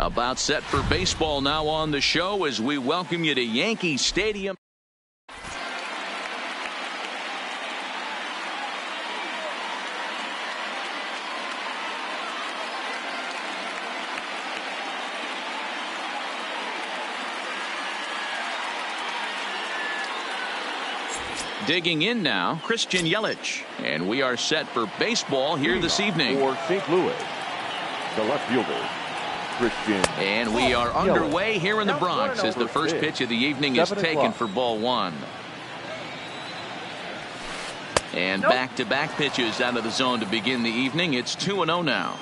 About set for baseball now on the show as we welcome you to Yankee Stadium. Digging in now, Christian Yelich. And we are set for baseball here this evening. For St. Louis, the left fielder, Christian. And we are underway here in the Bronx as the first pitch of the evening is taken for ball one. And back-to-back pitches out of the zone to begin the evening. It's 2-0 now.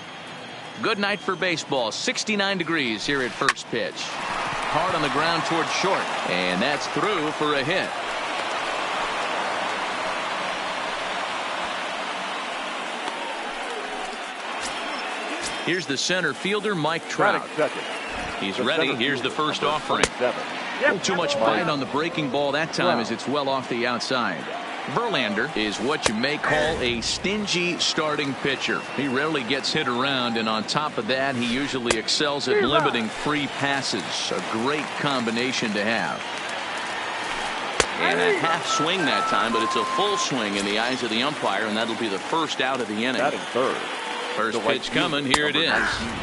Good night for baseball. 69 degrees here at first pitch. Hard on the ground towards short. And that's through for a hit. Here's the center fielder, Mike Trout. He's ready. Here's the first offering. Too much bite on the breaking ball that time as it's well off the outside. Verlander is what you may call a stingy starting pitcher. He rarely gets hit around, and on top of that, he usually excels at limiting free passes. A great combination to have. And a half swing that time, but it's a full swing in the eyes of the umpire, and that'll be the first out of the inning. Batting third. First pitch coming. Here it is.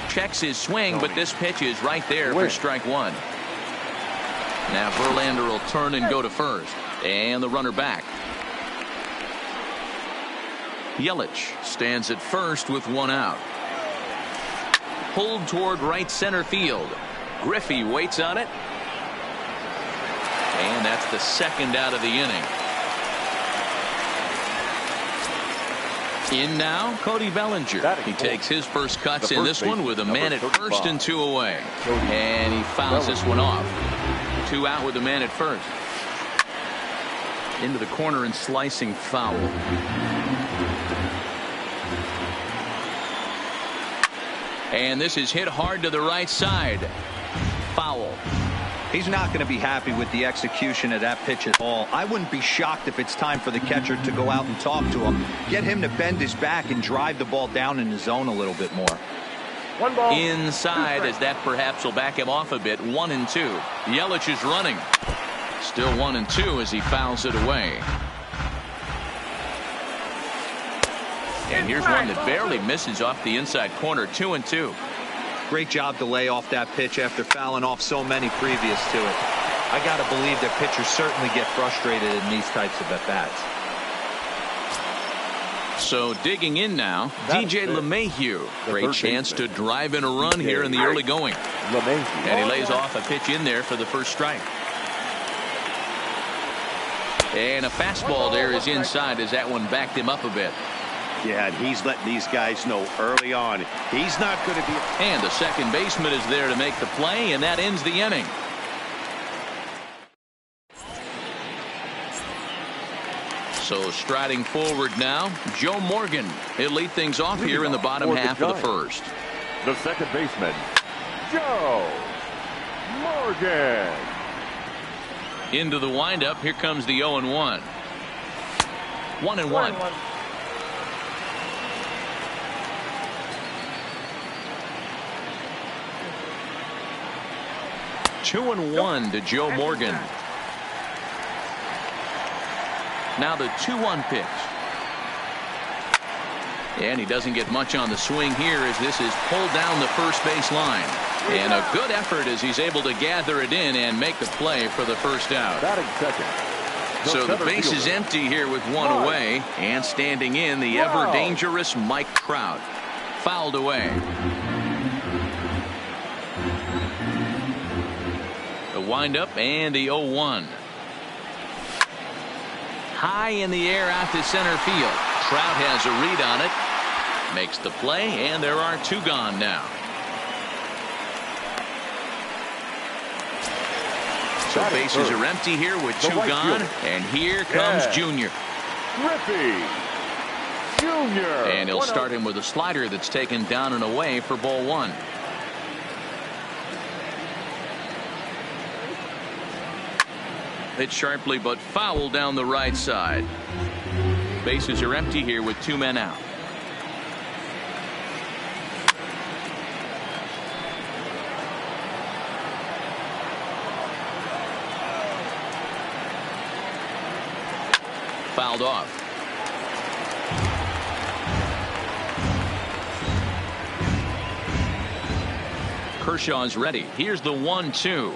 Checks his swing, but this pitch is right there for strike one. Now Verlander will turn and go to first. And the runner back. Yelich stands at first with one out. Pulled toward right center field. Griffey waits on it. And that's the second out of the inning. In now, Cody Bellinger. He takes his first cuts in this one with a man at first and two away. And he fouls this one off. Two out with a man at first. Into the corner and slicing foul. And this is hit hard to the right side. Foul. He's not going to be happy with the execution of that pitch at all. I wouldn't be shocked if it's time for the catcher to go out and talk to him. Get him to bend his back and drive the ball down in the zone a little bit more. One ball. Inside as that perhaps will back him off a bit. 1-2. Yelich is running. Still 1-2 as he fouls it away. And here's one that barely misses off the inside corner. 2-2. Great job to lay off that pitch after fouling off so many previous to it. I got to believe that pitchers certainly get frustrated in these types of at-bats. So digging in now, DJ LeMahieu. Great chance to drive in a run here in the early going. And he lays off a pitch in there for the first strike. And a fastball there is inside as that one backed him up a bit. Yeah, and he's letting these guys know early on he's not going to be. And the second baseman is there to make the play, and that ends the inning. So striding forward now, Joe Morgan. He'll lead things off here in the bottom half of the first. The second baseman, Joe Morgan. Into the windup. Here comes the 0-1. 1-1. 2-1 to Joe Morgan. Now the 2-1 pitch. And he doesn't get much on the swing here as this is pulled down the first base line. And a good effort as he's able to gather it in and make the play for the first out. So the base is empty here with one away, and standing in the ever dangerous Mike Trout. Fouled away. The windup and the 0-1. High in the air out to center field. Trout has a read on it. Makes the play, and there are two gone now. So bases are empty here with two gone, and here comes Junior. Griffey Jr. And he'll start him with a slider that's taken down and away for ball one. Hit sharply but foul down the right side. Bases are empty here with two men out. fouled off. Kershaw's ready. Here's the 1-2.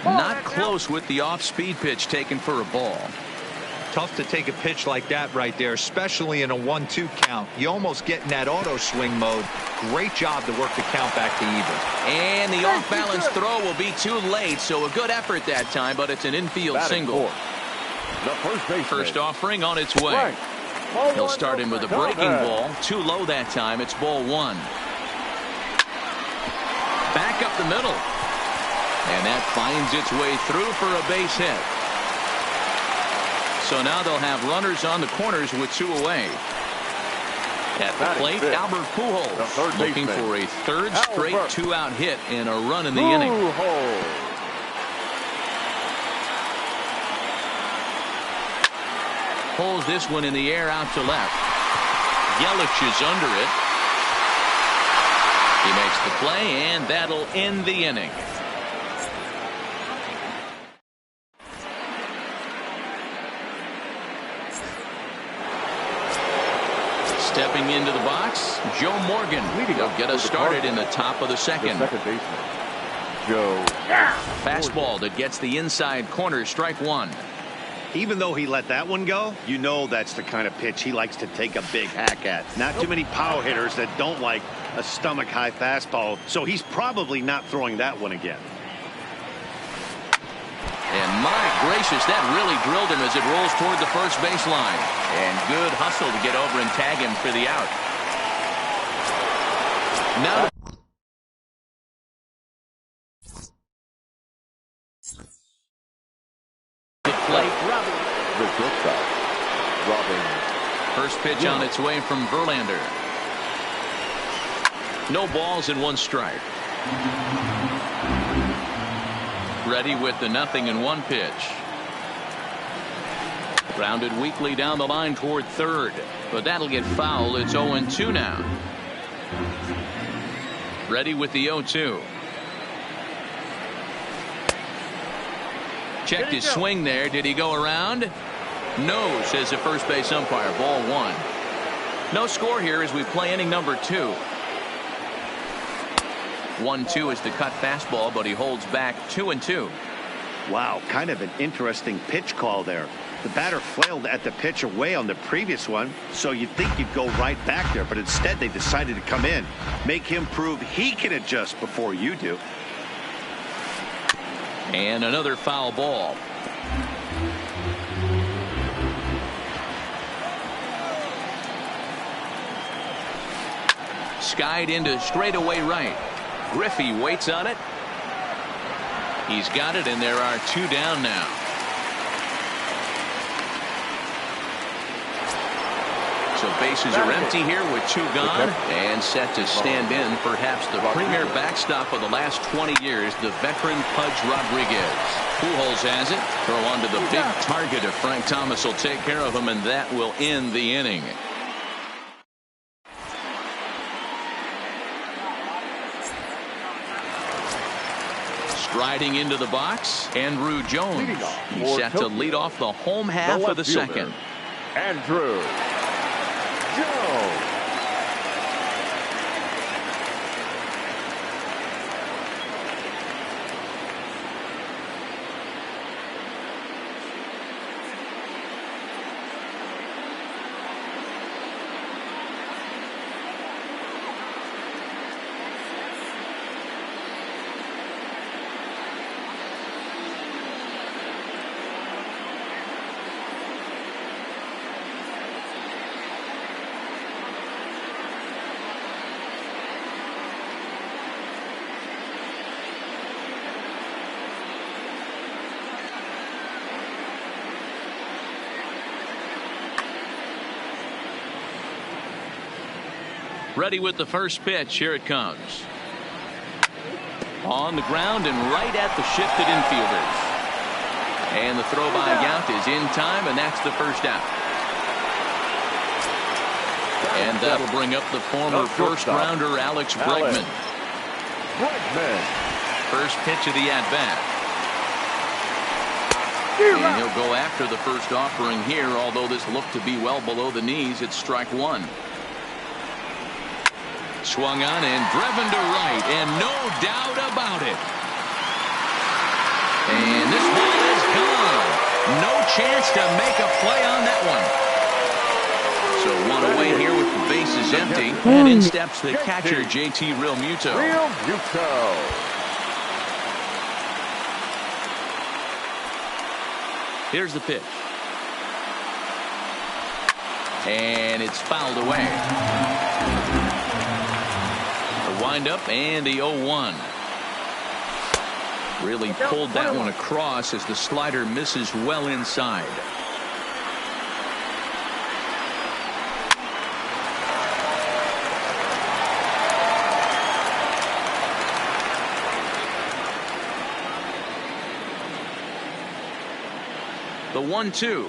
Not close with the off-speed pitch taken for a ball. Tough to take a pitch like that right there, especially in a 1-2 count. You almost get in that auto swing mode. Great job to work the count back to even. And the off-balance throw will be too late, so a good effort that time, but it's an infield single. First offering on its way. He'll start in with a breaking ball. Too low that time. It's ball one. Back up the middle. And that finds its way through for a base hit. So now they'll have runners on the corners with two away. At the plate, Albert Pujols looking for a third straight two-out hit and a run in the inning. Pulls this one in the air out to left. Yelich is under it. He makes the play, and that'll end the inning. Stepping into the box, Joe Morgan. He'll get us started in the top of the second. Second baseman, Joe. Fastball that gets the inside corner, strike one. Even though he let that one go, you know that's the kind of pitch he likes to take a big hack at. Not too many power hitters that don't like a stomach-high fastball, so he's probably not throwing that one again. And my gracious, that really drilled him as it rolls toward the first baseline. And good hustle to get over and tag him for the out. Now the plate. The shortstop, Robin. First pitch on its way from Verlander. No balls and one strike. Ready with the 0-1 pitch. Grounded weakly down the line toward third, but that'll get fouled. It's 0-2 now. Ready with the 0-2. Checked his swing there. Did he go around? No, says the first base umpire. Ball one. No score here as we play inning number 2. 1-2 is the cut fastball, but he holds back 2-2. Wow, kind of an interesting pitch call there. The batter flailed at the pitch away on the previous one, so you'd think he'd go right back there, but instead they decided to come in, make him prove he can adjust before you do. And another foul ball. Skied into straightaway right. Griffey waits on it. He's got it, and there are two down now. So bases are empty here with two gone, and set to stand in perhaps the premier backstop of the last 20 years, the veteran Pudge Rodriguez. Pujols has it. Throw onto the big target if Frank Thomas will take care of him, and that will end the inning. Striding into the box, Andrew Jones. He's set to lead off the home half of the second. Andrew Jones. Ready with the first pitch. Here it comes. On the ground and right at the shifted infielders. And the throw by Yount is in time, and that's the first out. And that'll bring up the former first-rounder Alex Bregman. First pitch of the at-bat. And he'll go after the first offering here, although this looked to be well below the knees. It's strike one. Swung on and driven to right, and no doubt about it. And this ball is gone. No chance to make a play on that one. So one away here with the bases empty. And in steps the catcher, JT Realmuto. Here's the pitch. And it's fouled away. The windup and the 0-1. Really pulled that one across as the slider misses well inside. The 1-2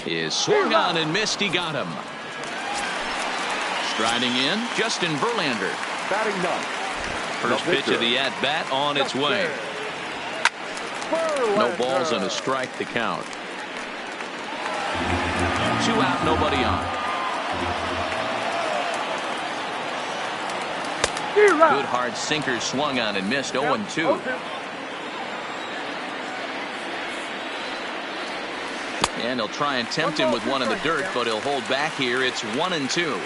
is swung on and missed. He got him. Striding in, Justin Verlander. Batting ninth. First pitch of the at-bat on its way. No balls and a strike to count. 2 out, nobody on. Good hard sinker swung on and missed. 0-2. And he'll try and tempt him with one in the dirt, but he'll hold back here. It's 1-2.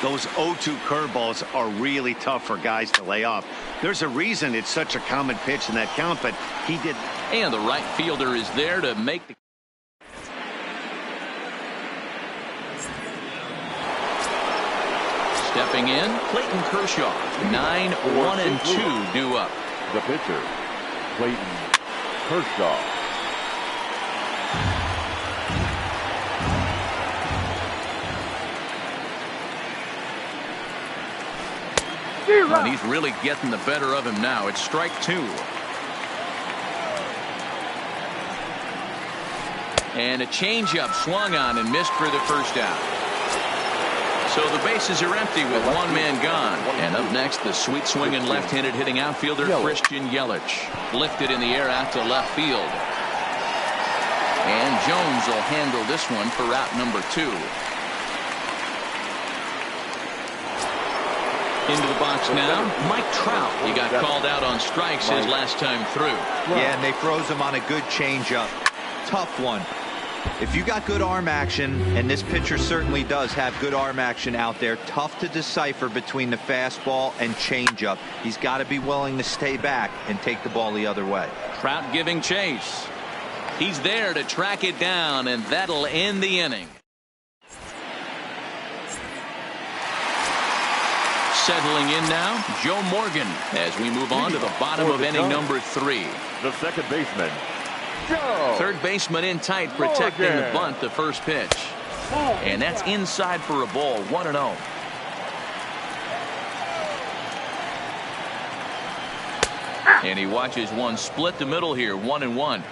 Those 0-2 curveballs are really tough for guys to lay off. There's a reason it's such a common pitch in that count, but he did. And the right fielder is there to make the. Stepping in, Clayton Kershaw. 9-1-2 due up. The pitcher, Clayton Kershaw. And he's really getting the better of him now. It's strike 2. And a changeup swung on and missed for the first out. So the bases are empty with one man gone. And up next, the sweet swinging left-handed hitting outfielder Christian Yelich. Lifted in the air out to left field. And Jones will handle this one for out number 2. Into the box now, Mike Trout. He got called out on strikes his last time through. Yeah, and they froze him on a good changeup. Tough one. If you got good arm action, and this pitcher certainly does have good arm action out there, tough to decipher between the fastball and changeup. He's got to be willing to stay back and take the ball the other way. Trout giving chase. He's there to track it down, and that'll end the inning. Settling in now, Joe Morgan, as we move on to the bottom of inning number 3. The second baseman, Joe. Third baseman in tight, protecting the bunt, the first pitch. And that's inside for a ball, 1-0. And he watches one split the middle here, 1-1.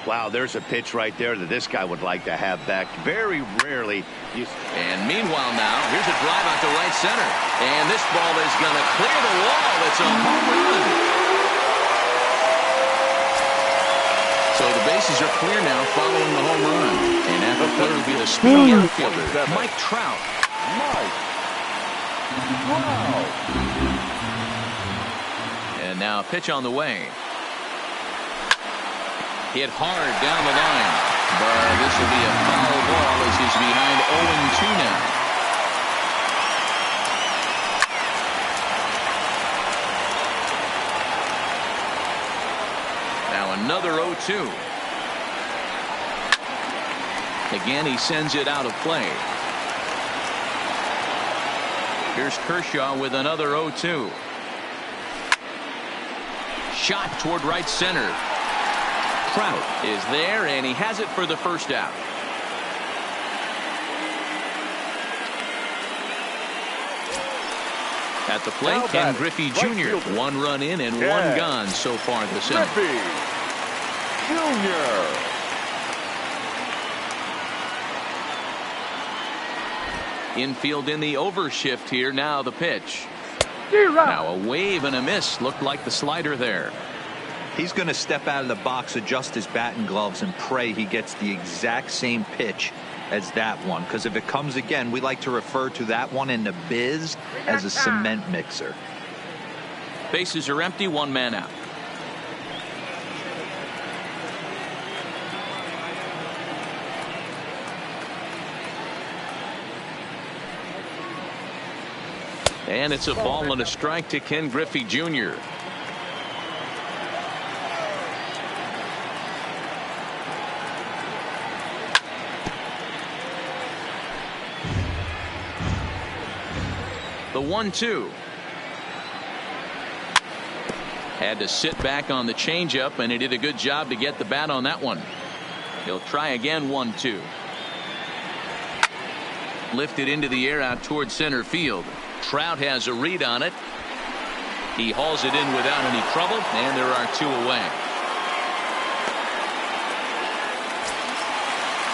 Wow, there's a pitch right there that this guy would like to have back. Very rarely. And meanwhile now, here's a drive out to right center. And this ball is going to clear the wall. It's a home run. So the bases are clear now following the home run. And at the third will be the speedy outfielder, Mike Trout. And now a pitch on the way. Hit hard down the line. But this will be a foul ball as he's behind 0-2 now. Now another 0-2. Again, he sends it out of play. Here's Kershaw with another 0-2. Shot toward right center. Trout is there, and he has it for the first out. At the plate, Ken Griffey Jr. One run in and one gone so far this inning. Griffey Jr. Infield in the overshift here. Now the pitch. Now a wave and a miss. Looked like the slider there. He's going to step out of the box, adjust his batting gloves, and pray he gets the exact same pitch as that one. Because if it comes again, we like to refer to that one in the biz as a cement mixer. Bases are empty, one man out. And it's a ball and a strike to Ken Griffey Jr. The 1-2. Had to sit back on the changeup, and he did a good job to get the bat on that one. He'll try again. 1-2. Lifted into the air out towards center field. Trout has a read on it. He hauls it in without any trouble, and there are two away.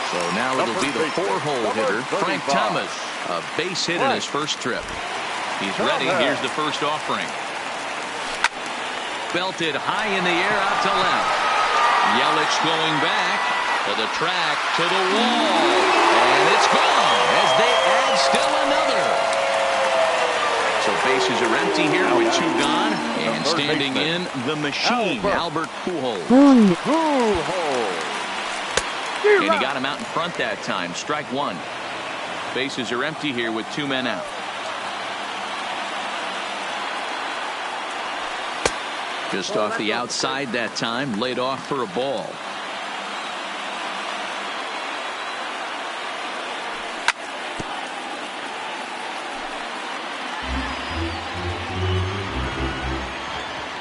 So now it'll be the 4-hole hitter, Frank Thomas. A base hit in his first trip. He's ready. Here's the first offering. Belted high in the air out to left. Yelich going back to the track, to the wall, and it's gone as they add still another. So bases are empty here with two gone, and standing in the machine, Albert Pujols. And he got him out in front that time. Strike one. Bases are empty here with two men out. Just off the outside that time, laid off for a ball.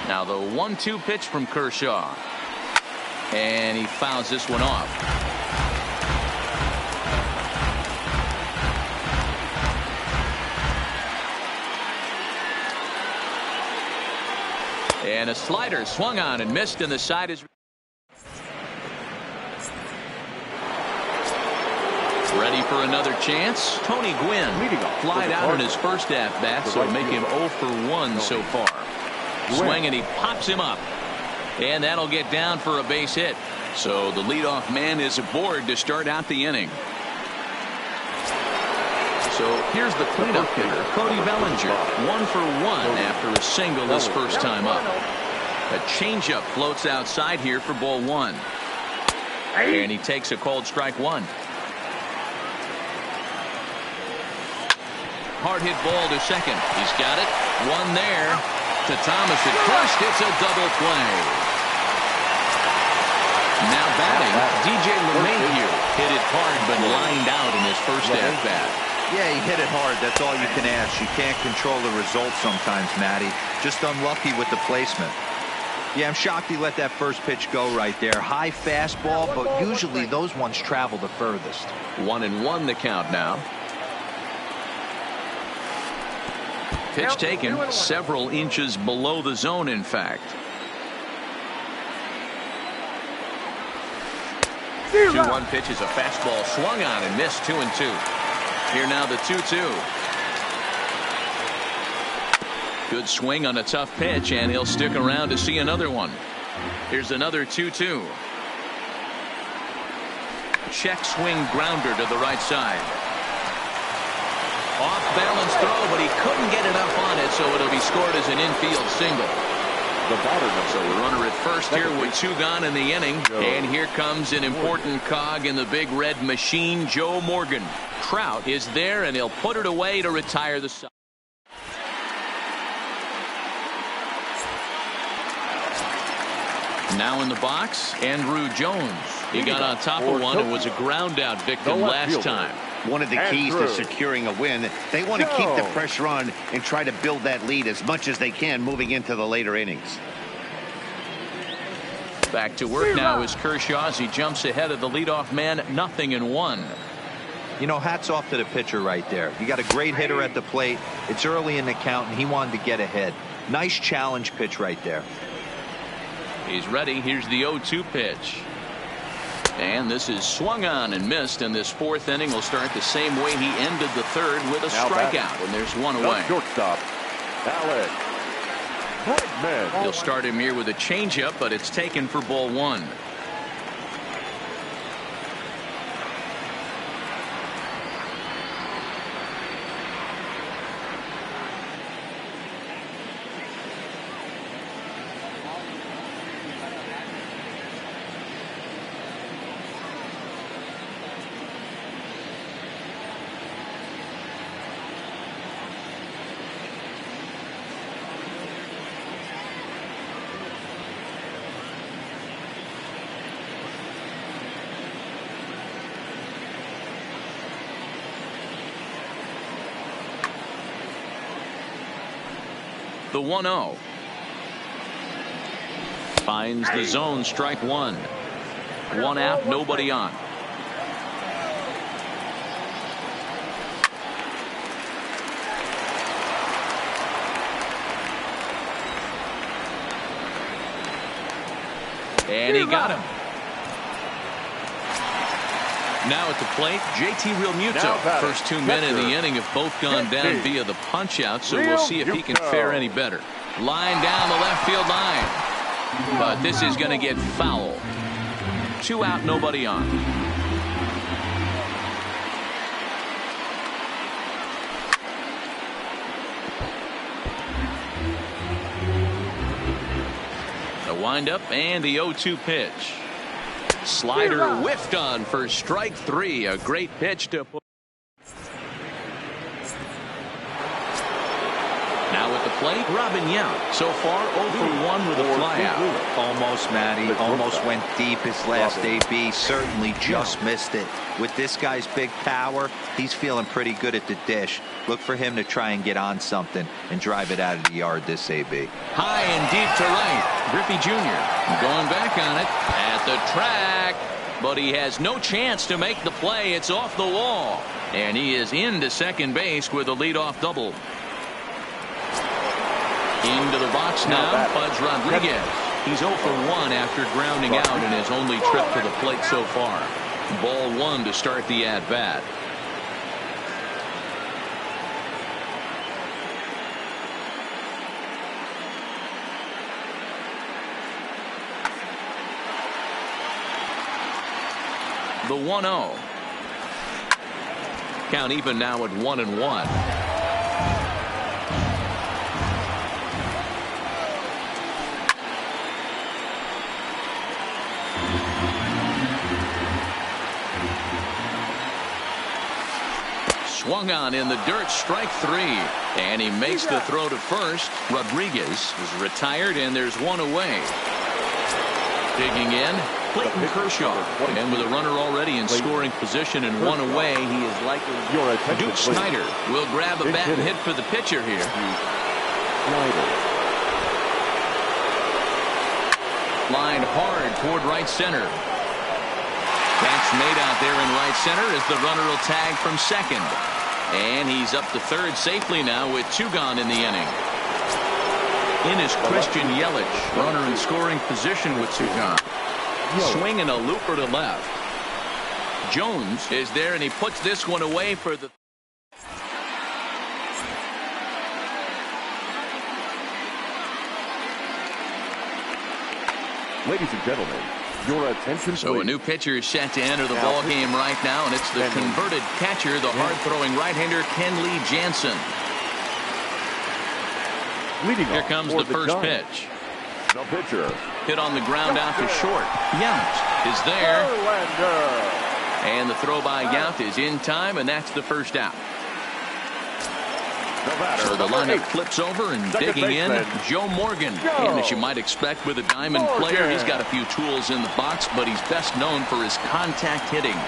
Now the 1-2 pitch from Kershaw. And he fouls this one off. And a slider swung on and missed, and the side is ready for another chance. Tony Gwynn flied out in his first at-bat, so make him 0 for 1 so far. Swing, and he pops him up. And that'll get down for a base hit. So the leadoff man is aboard to start out the inning. So here's the cleanup hitter, Cody Bellinger, 1 for 1 after a single his first time up. A changeup floats outside here for ball one. And he takes a called strike one. Hard hit ball to second. He's got it. One there to Thomas at first. It's a double play. Now batting, DJ LeMahieu hit it hard but lined out in his first at-bat. Yeah, he hit it hard. That's all you can ask. You can't control the result sometimes, Matty. Just unlucky with the placement. Yeah, I'm shocked he let that first pitch go right there. High fastball, but usually those ones travel the furthest. 1-1 the count now. Pitch taken several inches below the zone, in fact. 2-1 pitch is a fastball swung on and missed. 2-2. Here now the 2-2. Good swing on a tough pitch, and he'll stick around to see another one. Here's another 2-2. Check swing grounder to the right side. Off balance throw, but he couldn't get it up on it, so it'll be scored as an infield single. So the runner at first here with two gone in the inning. And here comes an important cog in the big red machine, Joe Morgan. Trout is there, and he'll put it away to retire the side. Now in the box, Andrew Jones. He got on top of one and was a ground out victim last time. One of the keys to securing a win, they want to keep the pressure on and try to build that lead as much as they can moving into the later innings. Back to work now is Kershaw as he jumps ahead of the leadoff man. 0-1. You know, hats off to the pitcher right there. You got a great hitter at the plate. It's early in the count, and he wanted to get ahead. Nice challenge pitch right there. He's ready. Here's the 0-2 pitch. And this is swung on and missed, and this fourth inning will start the same way he ended the third with a strikeout, and there's one away. Shortstop, Alex. He'll start him here with a changeup, but it's taken for ball one. The 1-0. Finds the zone, strike one. One out, nobody on. And he got him. Now at the plate, JT Realmuto. First 2 men in the inning have both gone down via the punch out, so we'll see if he can fare any better. Line down the left field line. But this is going to get foul. 2 out, nobody on. The windup and the 0-2 pitch. Slider whiffed on for strike 3. A great pitch to put. Now at the plate, Robin Yount. So far 0 for 1 with a flyout. Almost, Matty. Almost went deep his last AB. Certainly just missed it. With this guy's big power, he's feeling pretty good at the dish. Look for him to try and get on something and drive it out of the yard this AB. High and deep to right. Griffey Jr. going back on it at the track. But he has no chance to make the play. It's off the wall. And he is into second base with a leadoff double. Into the box now, Pudge Rodriguez. He's 0 for 1 after grounding out in his only trip to the plate so far. Ball 1 to start the at-bat. The 1-0. Count even now at 1-1. Swung on in the dirt, strike 3. And he makes the throw to first. Rodriguez is retired, and there's one away. Digging in, Clayton Kershaw. And with a runner already in scoring position and one away, he is likely. Duke Snider will grab a bat and hit for the pitcher here. Line hard toward right center. Catch made out there in right center as the runner will tag from second. And he's up to third safely now with 2 gone in the inning. In is Christian Yelich, runner in scoring position with 2 gone. Swinging a looper to left. Jones is there, and he puts this one away for the. Ladies and gentlemen, your attention, so a new pitcher is set to enter the ball game right now, and it's the converted catcher, the hard-throwing right-hander Kenley Jansen. Here comes the first pitch. The pitcher. Hit on the ground out to short. Yount is there. And the throw by Yount is in time, and that's the first out. So the lineup flips over, and digging in, Joe Morgan. And as you might expect with a diamond player, he's got a few tools in the box, but he's best known for his contact hitting.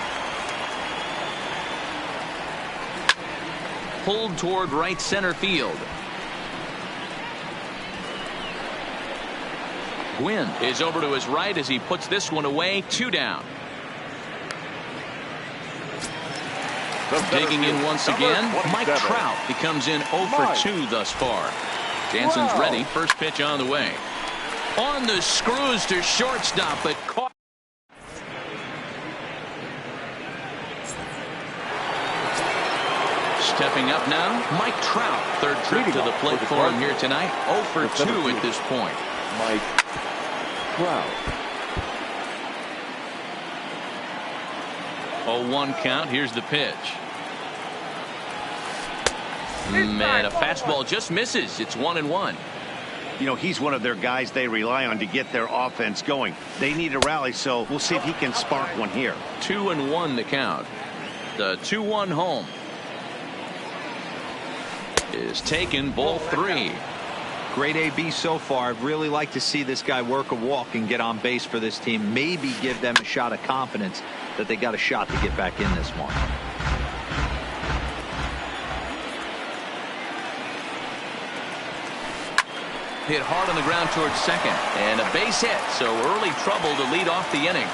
Pulled toward right center field. Gwynn is over to his right as he puts this one away. 2 down. Digging in once again, Mike Trout. He comes in 0 for 2 thus far. Jansen's ready. First pitch on the way. On the screws to shortstop, but caught. Stepping up now, Mike Trout. Third trip to the plate for him here tonight. 0 for 2 at this point. Mike Trout. 0-1 count. Here's the pitch. Man, a fastball just misses. It's 1-1. You know, he's one of their guys they rely on to get their offense going. They need a rally, so we'll see if he can spark one here. 2-1 the count. The 2-1 home is taken, ball 3. Great AB so far. I'd really like to see this guy work a walk and get on base for this team. Maybe give them a shot of confidence that they got a shot to get back in this one. Hit hard on the ground towards second, and a base hit, so early trouble to lead off the inning.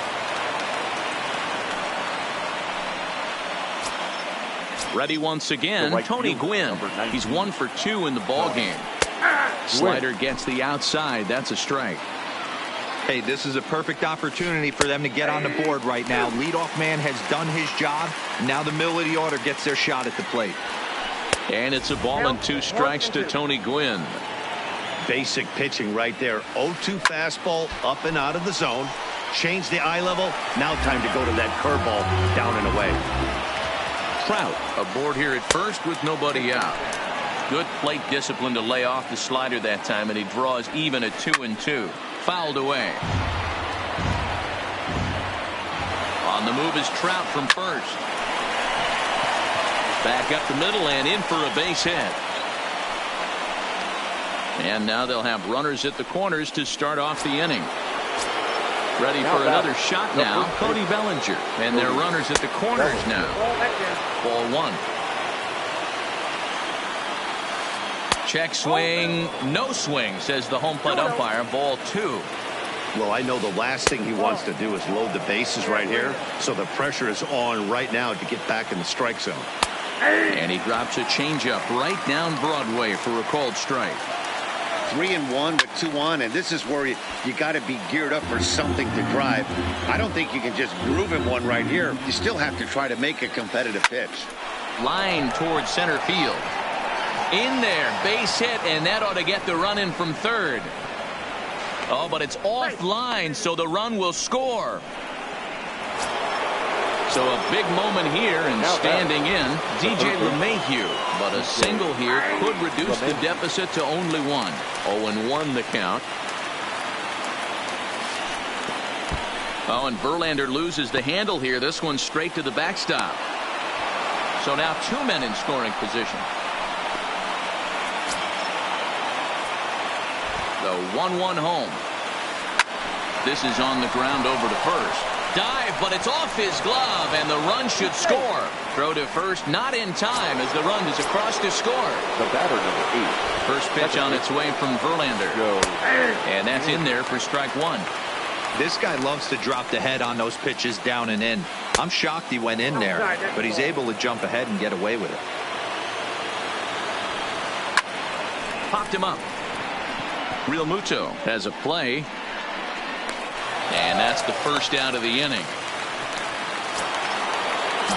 Ready once again, Tony Gwynn. He's 1 for 2 in the ball game. Slider gets the outside. That's a strike. Hey, this is a perfect opportunity for them to get on the board right now. Leadoff man has done his job. Now the middle of the order gets their shot at the plate. And it's a ball and 2 strikes to Tony Gwynn. Basic pitching right there. 0-2 fastball up and out of the zone. Change the eye level. Now time to go to that curveball down and away. Trout aboard here at first with nobody out. Good plate discipline to lay off the slider that time, and he draws even at 2-2. Fouled away. On the move is Trout from first. Back up the middle and in for a base hit. And now they'll have runners at the corners to start off the inning. Ready for another shot now, Cody Bellinger. And their runners at the corners now. Ball 1. Check swing, no swing, says the home plate umpire. Ball 2. Well, I know the last thing he wants to do is load the bases right here, so the pressure is on right now to get back in the strike zone. And he drops a changeup right down Broadway for a called strike. 3-1 with 2 on, and this is where you got to be geared up for something to drive. I don't think you can just groove him one right here. You still have to try to make a competitive pitch. Line towards center field. In there, base hit, and that ought to get the run in from third. Oh, but it's offline, so the run will score. So a big moment here, and standing in, DJ LeMahieu. But a single here could reduce the deficit to only 1. 0-1 the count. Oh, and Verlander loses the handle here. This one straight to the backstop. So now 2 men in scoring position. The 1-1 home. This is on the ground over to first. Dive, but it's off his glove, and the run should score. Throw to first, not in time, as the run is across to score. The batter, number 8. First pitch on its way from Verlander. And that's in there for strike 1. This guy loves to drop the head on those pitches down and in. I'm shocked he went in there, but he's able to jump ahead and get away with it. Popped him up. Real Muto has a play. And that's the first out of the inning.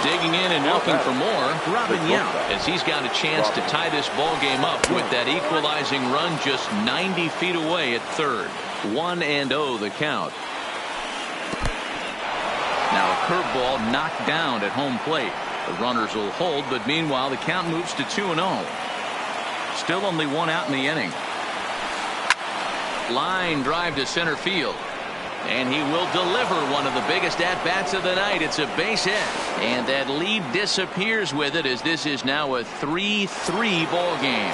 Digging in and looking for more, Robin Yount, as he's got a chance to tie this ball game up with that equalizing run just 90 feet away at third. 1-0 the count. Now a curveball knocked down at home plate. The runners will hold, but meanwhile the count moves to 2-0. Still only 1 out in the inning. Line drive to center field. And he will deliver one of the biggest at-bats of the night. It's a base hit. And that lead disappears with it, as this is now a 3-3 ball game.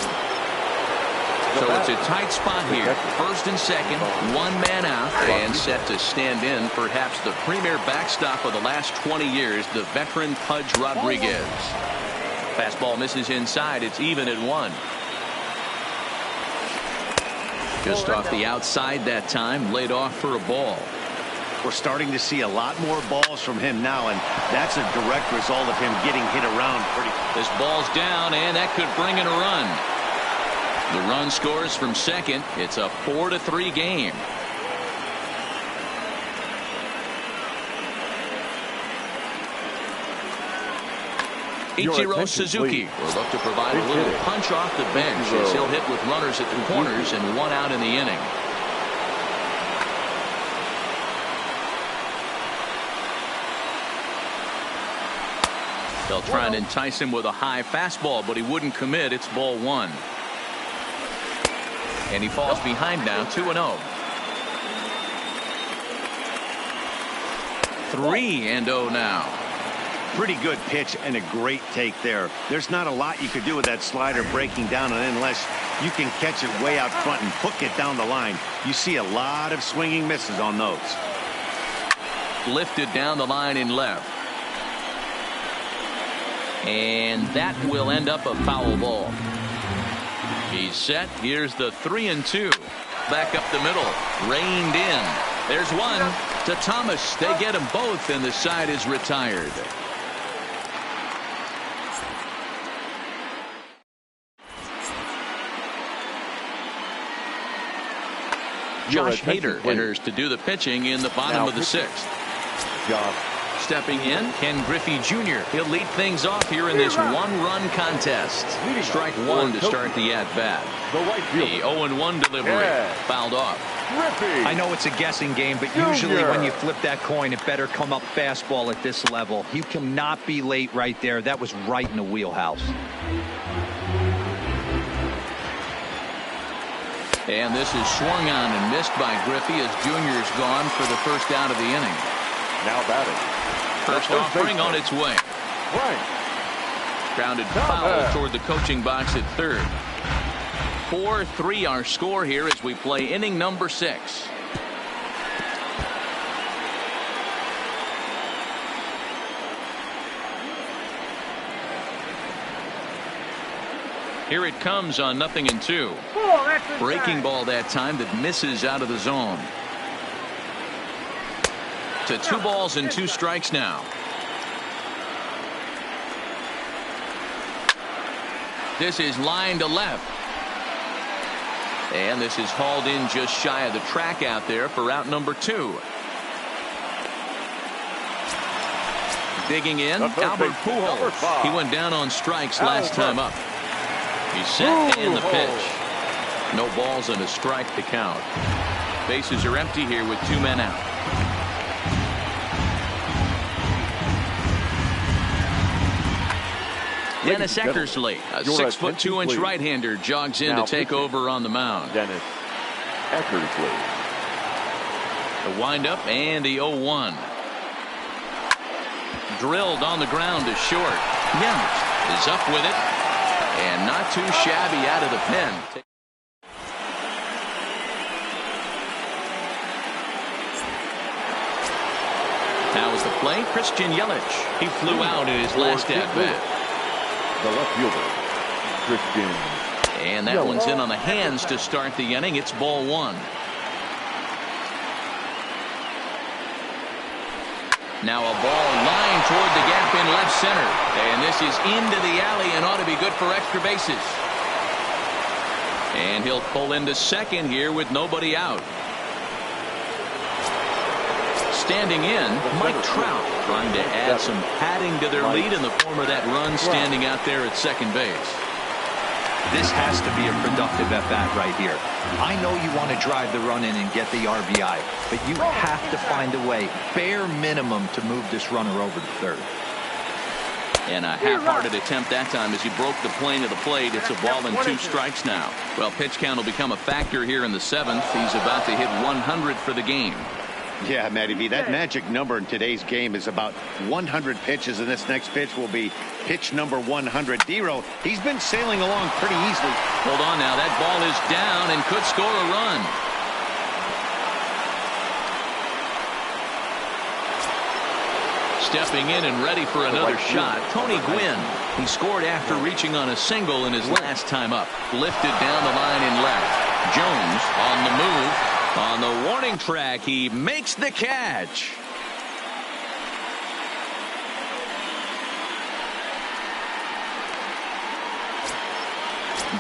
So it's a tight spot here. First and second, 1 man out, and set to stand in perhaps the premier backstop of the last 20 years, the veteran Pudge Rodriguez. Fastball misses inside. It's even at 1. Just off the outside that time, laid off for a ball. We're starting to see a lot more balls from him now, and that's a direct result of him getting hit around pretty. This ball's down, and that could bring in a run. The run scores from second. It's a 4-3 game. Ichiro Suzuki will look to provide a little punch off the bench as he'll hit with runners at the corners and 1 out in the inning. They'll try and entice him with a high fastball, but he wouldn't commit. It's ball 1. And he falls behind now, 2-0. 3-0 now. Pretty good pitch and a great take there. There's not a lot you could do with that slider breaking down, and unless you can catch it way out front and hook it down the line, you see a lot of swinging misses on those. Lifted down the line in left. And that will end up a foul ball. He's set. Here's the 3-2. Back up the middle. Reined in. There's one to Thomas. They get them both, and the side is retired. Josh Hader enters to do the pitching in the bottom of the 6th. Stepping in, Ken Griffey Jr. He'll lead things off here in this 1-run contest. Strike 1 to start the at-bat. The 0-1 delivery fouled off. I know it's a guessing game, but usually when you flip that coin, it better come up fastball at this level. You cannot be late right there. That was right in the wheelhouse. And this is swung on and missed by Griffey as Jr.'s gone for the first out of the inning. Now batting. First offering on its way. Grounded foul toward the coaching box at third. 4-3 our score here as we play inning number 6. Here it comes on 0-2. Breaking ball that time that misses out of the zone. To 2 balls and 2 strikes now. This is line to left. And this is hauled in just shy of the track out there for out number 2. Digging in, Albert Pujols. He went down on strikes last time up. He's set and the pitch. No balls and a strike to count. Bases are empty here with 2 men out. Dennis Eckersley, a 6'2" right-hander, jogs in to take over on the mound. Dennis Eckersley. The windup and the 0-1. Drilled on the ground to short. Yelich is up with it. And not too shabby out of the pen. Now is the play. Christian Yelich. He flew out in his last at-bat. The left fielder, Christian. And that one's in on the hands to start the inning. It's ball 1. Now a ball lined toward the gap in left center. And this is into the alley and ought to be good for extra bases. And he'll pull into second here with nobody out. Standing in, Mike Trout trying to add some padding to their lead in the form of that run standing out there at second base. This has to be a productive at-bat right here. I know you want to drive the run in and get the RBI, but you have to find a way, bare minimum, to move this runner over to third. And a half-hearted attempt that time as he broke the plane of the plate. It's a ball and 2 strikes now. Well, pitch count will become a factor here in the 7th. He's about to hit 100 for the game. Yeah, Matty B, that magic number in today's game is about 100 pitches, and this next pitch will be pitch number 100. Dero, he's been sailing along pretty easily. Hold on now. That ball is down and could score a run. Stepping in and ready for another shot, Tony Gwynn. He scored after reaching on a single in his last time up. Lifted down the line in left. Jones on the move. On the warning track, he makes the catch.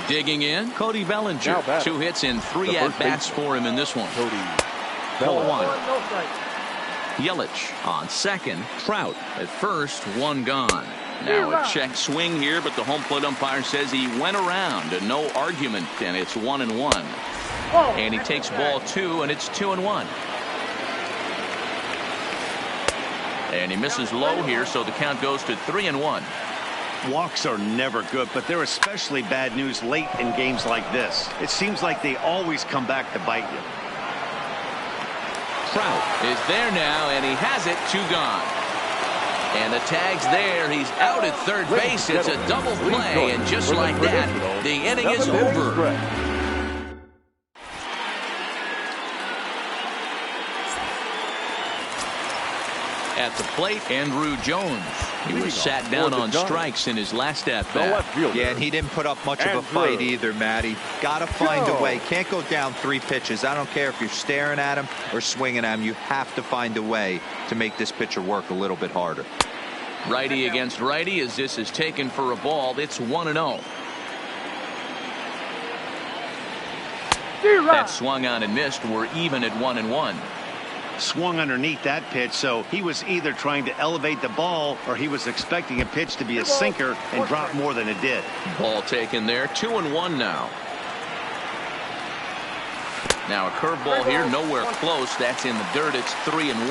Digging in, Cody Bellinger. 2 hits and 3 at-bats for him in this one. Ball 1. Yelich on second. Trout at first, 1 gone. Now a check swing here, but the home plate umpire says he went around and no argument, and it's 1-1. And he takes ball 2, and it's 2-1. And he misses low here, so the count goes to 3-1. Walks are never good, but they're especially bad news late in games like this. It seems like they always come back to bite you. Trout is there now, and he has it. 2 gone. And the tag's there. He's out at third base. It's a double play, and just like that, the inning is over. At the plate, Andrew Jones. He was sat down on strikes in his last at-bat. Yeah, and he didn't put up much of a fight either, Matty. Got to find a way. Can't go down 3 pitches. I don't care if you're staring at him or swinging at him. You have to find a way to make this pitcher work a little bit harder. Righty against righty as this is taken for a ball. It's 1-0. That swung on and missed. We're even at 1-1. Swung underneath that pitch, so he was either trying to elevate the ball or he was expecting a pitch to be a sinker and drop more than it did. Ball taken there. 2-1 now. Now a curveball here, nowhere close. That's in the dirt. It's 3-1.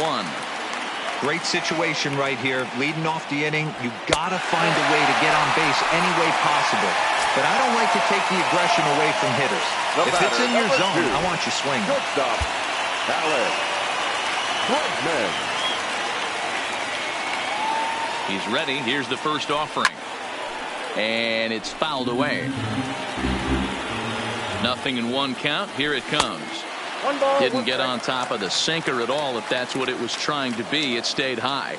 Great situation right here. Leading off the inning, you got to find a way to get on base any way possible. But I don't like to take the aggression away from hitters. If it's in your zone, I want you swinging. Shortstop, Alex. He's ready. Here's the first offering. And it's fouled away. 0-1 count. Here it comes. Didn't get on top of the sinker at all, if that's what it was trying to be. It stayed high.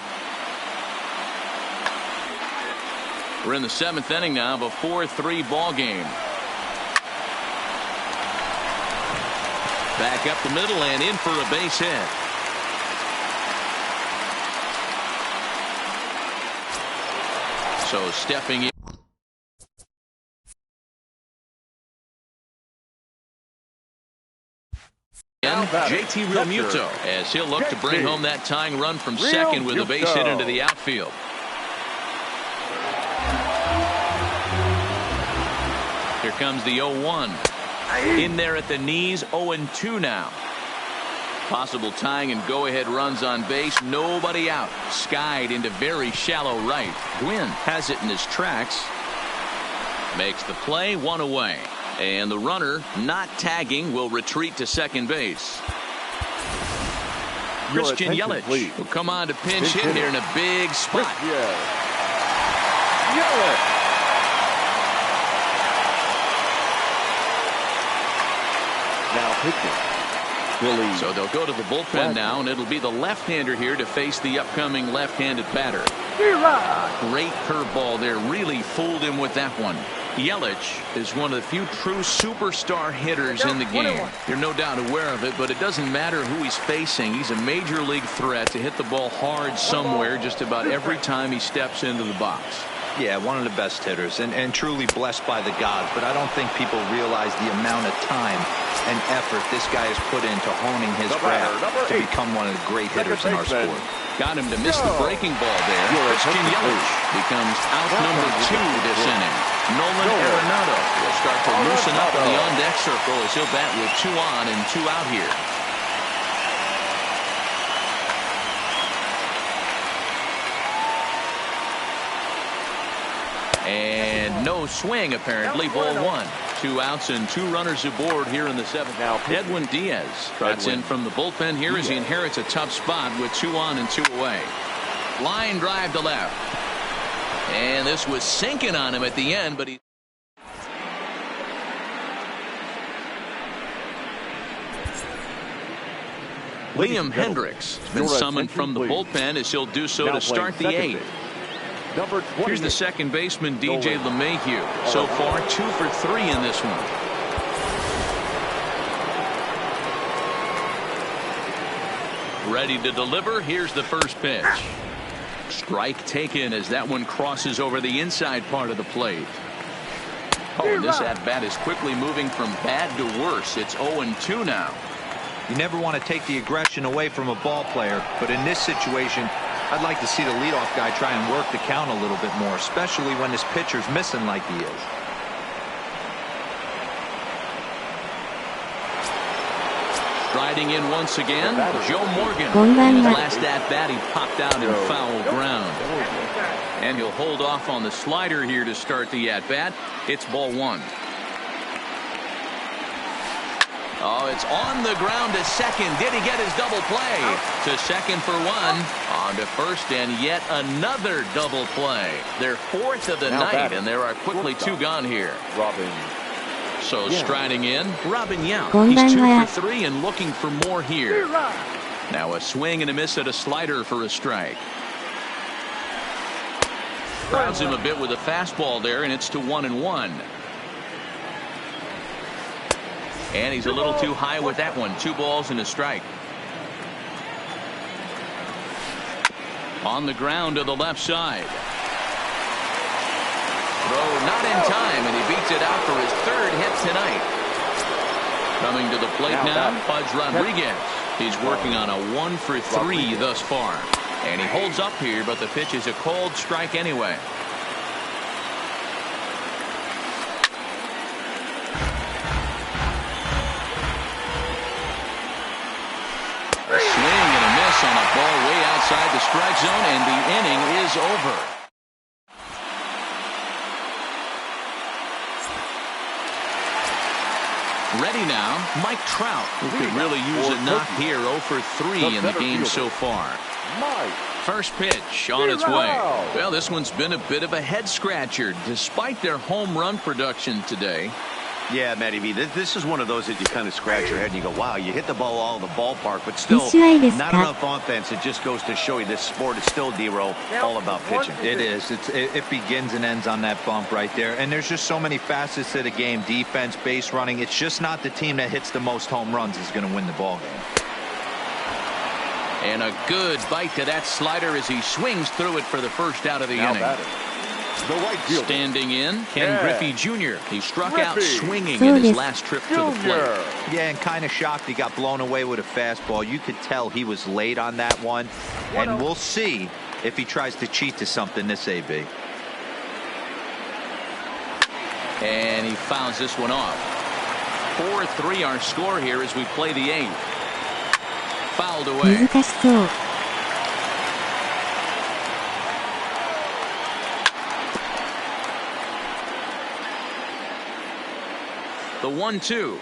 We're in the 7th inning now of a 4-3 ball game. Back up the middle and in for a base hit. So stepping in. JT Realmuto as he'll look to bring home that tying run from second with a base hit into the outfield. Here comes the 0-1. In there at the knees. 0-2 now. Possible tying and go-ahead runs on base. Nobody out. Skied into very shallow right. Gwynn has it in his tracks. Makes the play. 1 away. And the runner not tagging will retreat to second base. Christian Yelich will come on to pinch hit here in a big spot. Now pitching. So they'll go to the bullpen now, and it'll be the left-hander here to face the upcoming left-handed batter. Great curveball there. Really fooled him with that one. Yelich is one of the few true superstar hitters in the game. You're no doubt aware of it, but it doesn't matter who he's facing. He's a major league threat to hit the ball hard somewhere just about every time he steps into the box. Yeah, one of the best hitters and truly blessed by the gods, but I don't think people realize the amount of time and effort this guy has put into honing his craft to become one of the great hitters in our sport. Got him to miss the breaking ball there. Christian Yelich becomes out number 2 this inning. Nolan Arenado will start to loosen up in the on-deck circle as he'll bat with 2 on and 2 out here. And no swing apparently. Ball 1. 2 outs and 2 runners aboard here in the 7th. Now Edwin Diaz trots in from the bullpen here as he inherits a tough spot with 2 on and 2 away. Line drive to left. And this was sinking on him at the end, but he. Liam Hendricks has been summoned from the bullpen as he'll do so to start the 8th. Here's the second baseman, DJ LeMahieu. So far, 2 for 3 in this one. Ready to deliver. Here's the first pitch. Strike taken as that one crosses over the inside part of the plate. Oh, and this at-bat is quickly moving from bad to worse. It's 0-2 now. You never want to take the aggression away from a ball player, but in this situation, I'd like to see the leadoff guy try and work the count a little bit more, especially when this pitcher's missing like he is. Striding in once again, Joe Morgan. In his last at-bat, he popped out in foul ground. And he'll hold off on the slider here to start the at-bat. It's ball one. Oh, it's on the ground to second. Did he get his double play? To second for one. On to first, and yet another double play. Their fourth of the night, and there are quickly two gone here. So striding in, Robin Yount. He's 2 for 3 and looking for more here. Now a swing and a miss at a slider for a strike. Crowds him a bit with a fastball there, and it's to 1-1. And he's a little too high with that one. 2 balls and a strike. On the ground to the left side. Throw not in time, and he beats it out for his 3rd hit tonight. Coming to the plate now, Pudge Rodriguez. He's working on a 1 for 3 thus far. And he holds up here, but the pitch is a cold strike anyway. A swing and a miss on a ball way outside the strike zone, and the inning is over. Ready now, Mike Trout, who could really use a knock here. 0 for 3 in the game so far. First pitch on its way. Well, this one's been a bit of a head scratcher despite their home run production today. Yeah, Matty V, this is one of those that you kind of scratch your head and you go, wow, you hit the ball all in the ballpark, but still not enough offense. It just goes to show you this sport is still, D-Row, all about pitching. It is. It begins and ends on that bump right there. And there's just so many facets to the game. Defense, base running. It's just not the team that hits the most home runs is going to win the ball game. And a good bite to that slider as he swings through it for the first out of the inning. Standing in, Ken Griffey Jr. He struck out swinging in his last trip to the plate. Yeah, and kind of shocked he got blown away with a fastball. You could tell he was late on that one. And we'll see if he tries to cheat to something this AB. And he fouls this one off. 4-3 our score here as we play the 8th. Fouled away. The 1-2.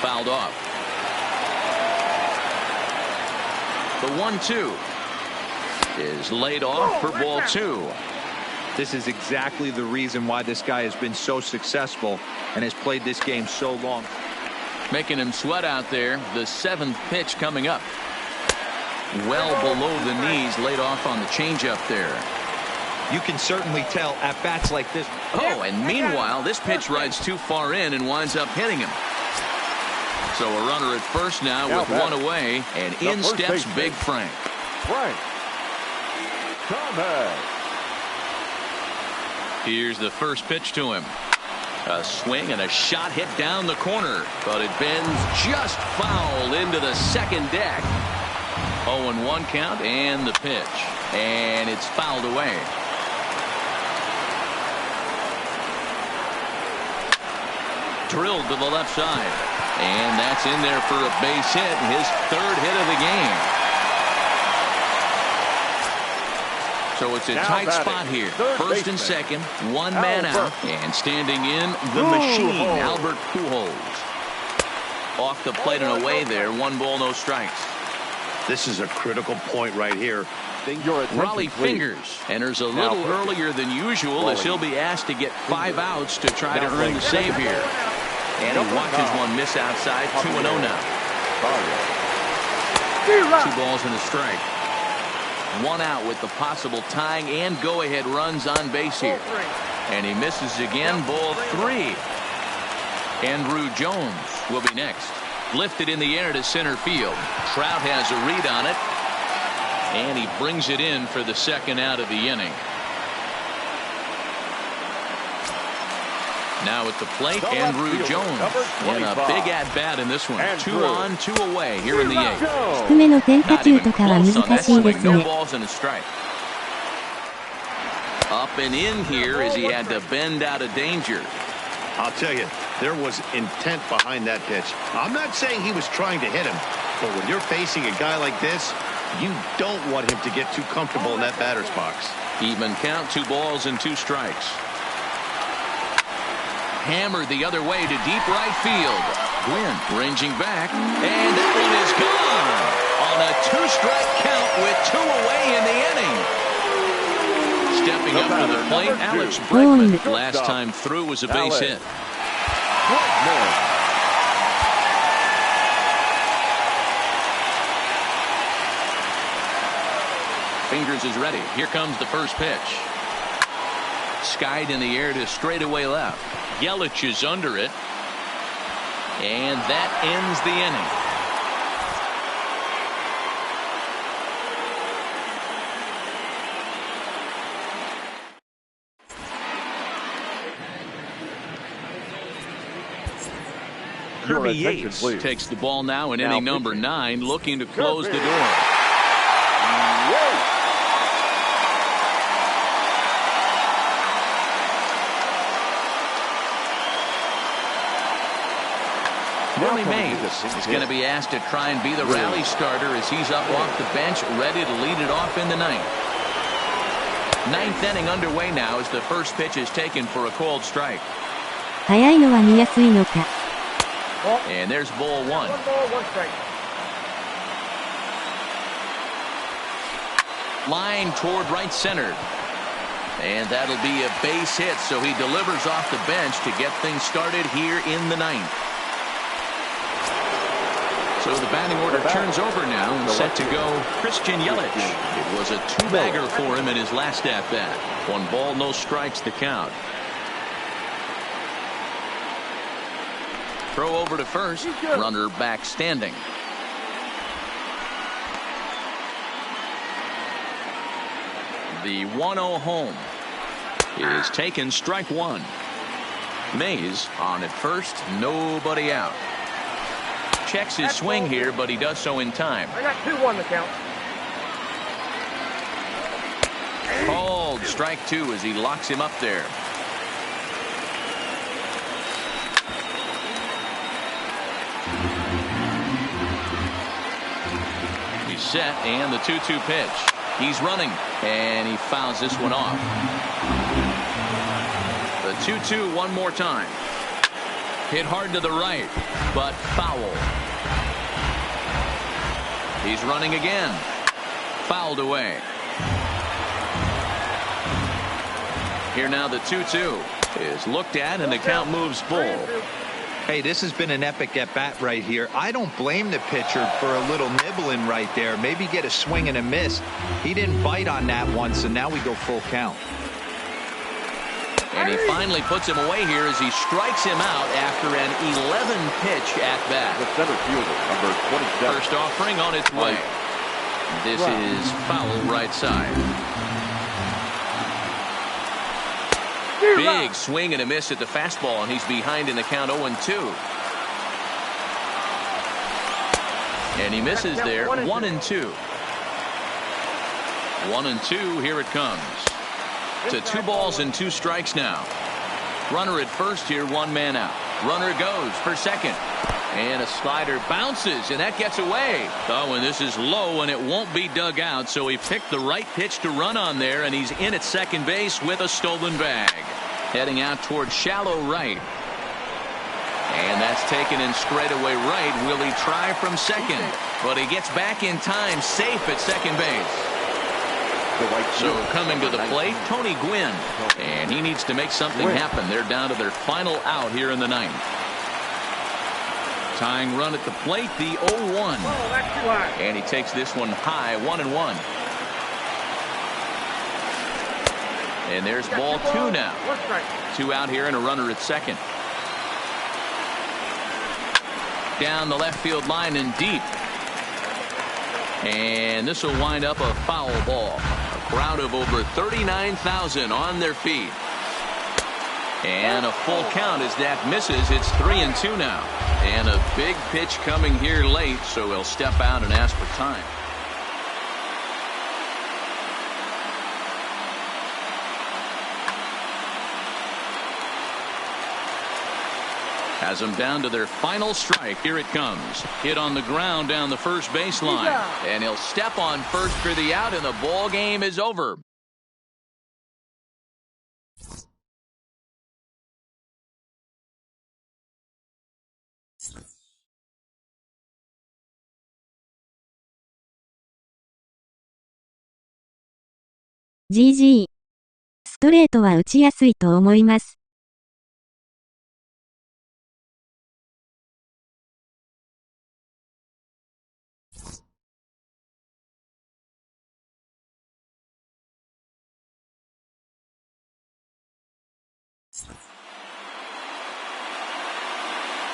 Fouled off. The 1-2 is laid off for ball 2. This is exactly the reason why this guy has been so successful and has played this game so long. Making him sweat out there. The 7th pitch coming up. Well below the knees, laid off on the changeup there. You can certainly tell at bats like this. Oh, and meanwhile, this pitch rides too far in and winds up hitting him. So a runner at first now with one away, and in steps Big Frank. Here's the first pitch to him. A swing and a shot hit down the corner, but it bends just foul into the second deck. 0-1 count and the pitch, and it's fouled away. Drilled to the left side, and that's in there for a base hit, his 3rd hit of the game. So it's a tight spot here. First and second, one man out, and standing in the machine, Albert Pujols. Off the plate and away there, 1 ball, no strikes. This is a critical point right here. Raleigh Fingers enters a little earlier than usual as he'll be asked to get 5 outs to try to earn the save here. And he watches one miss outside. 2-0 now. 2 balls and a strike. 1 out with the possible tying and go-ahead runs on base here. And he misses again. Ball 3. Andrew Jones will be next. Lifted in the air to center field. Trout has a read on it. And he brings it in for the 2nd out of the inning. Now at the plate, Andrew Jones. And a big at-bat in this one. 2 on, 2 away here in the 8th. 低めの変化球とかは難しいですね。 No balls and a strike. Up and in here as he had to bend out of danger. I'll tell you, there was intent behind that pitch. I'm not saying he was trying to hit him, but when you're facing a guy like this, you don't want him to get too comfortable in that batter's box. Even count, 2 balls and 2 strikes. Hammered the other way to deep right field. Gwynn ranging back, and that one is gone on a 2-strike count with 2 away in the inning. Stepping up to the plate, Alex Bregman. Last time through was a base hit. Fingers is ready. Here comes the first pitch. Skied in the air to straightaway left. Yelich is under it. And that ends the inning. Kirby Yates takes the ball now in inning number 9, looking to close the door. Willie Mays is going to be asked to try and be the rally starter as he's up off the bench, ready to lead it off in the 9th. 9th inning underway now as the first pitch is taken for a called strike. 早いのは見やすいのか。 And there's ball 1. 1 ball, 1 strike. Line toward right center. And that'll be a base hit, so he delivers off the bench to get things started here in the 9th. So the batting order turns over now and set to go Christian Yelich. It was a 2-bagger for him in his last at-bat. 1 ball, no strikes the count. Throw over to first. Runner back standing. The 1-0 home is taken, strike 1. Mays on at first, nobody out. Checks his swing here, but he does so in time. I got 2-1 the count. Called strike 2 as he locks him up there. He's set, and the 2-2 pitch. He's running, and he fouls this one off. The 2-2 one more time. Hit hard to the right, but foul. He's running again. Fouled away. Here now the 2-2 is looked at, and the count moves full. Hey, this has been an epic at-bat right here. I don't blame the pitcher for a little nibbling right there. Maybe get a swing and a miss. He didn't bite on that one, so now we go full count. And he finally puts him away here as he strikes him out after an 11-pitch at-bat. The center fielder, number 27. First offering on its way. This is foul right side. Big swing and a miss at the fastball, and he's behind in the count 0-2. And he misses there. 1-2. 1-2. Here it comes. To 2 balls and 2 strikes now. Runner at first here, 1 man out. Runner goes for second. And a slider bounces, and that gets away. Oh, and this is low, and it won't be dug out, so he picked the right pitch to run on there, and he's in at second base with a stolen bag. Heading out towards shallow right. And that's taken in straightaway right. Will he try from second? But he gets back in time, safe at second base. So coming to the plate, Tony Gwynn. And he needs to make something happen. They're down to their final out here in the 9th. Tying run at the plate, the 0-1. And he takes this one high, 1-1. And there's ball 2 now. 2 out here and a runner at second. Down the left field line and deep. And this will wind up a foul ball. A crowd of over 39,000 on their feet. And a full count as that misses. It's 3-2 now. And a big pitch coming here late, so he'll step out and ask for time. Has them down to their final strike. Here it comes. Hit on the ground down the first baseline. And he'll step on first for the out, and the ball game is over. GG。ストレートは打ちやすいと思います。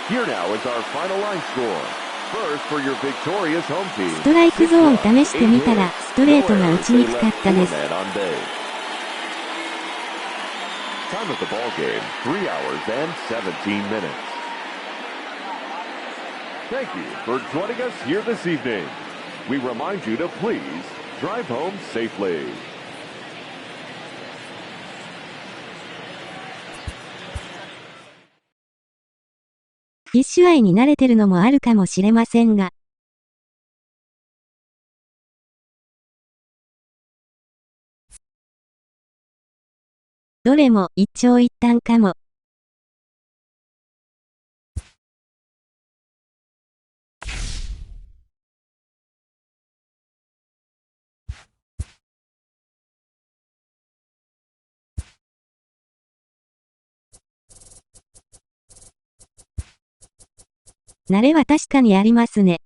Here now is our final line score. First for your victorious home team. ストライクゾーン試してみたら、ストレートが打ちにくかったです。Time of the ball game, 3 hours and 17 minutes. Thank you for joining us here this evening. We remind you to please drive home safely. フィッシュアイに慣れてるのもあるかもしれませんが。どれも一長一短かも。慣れは確かにありますね。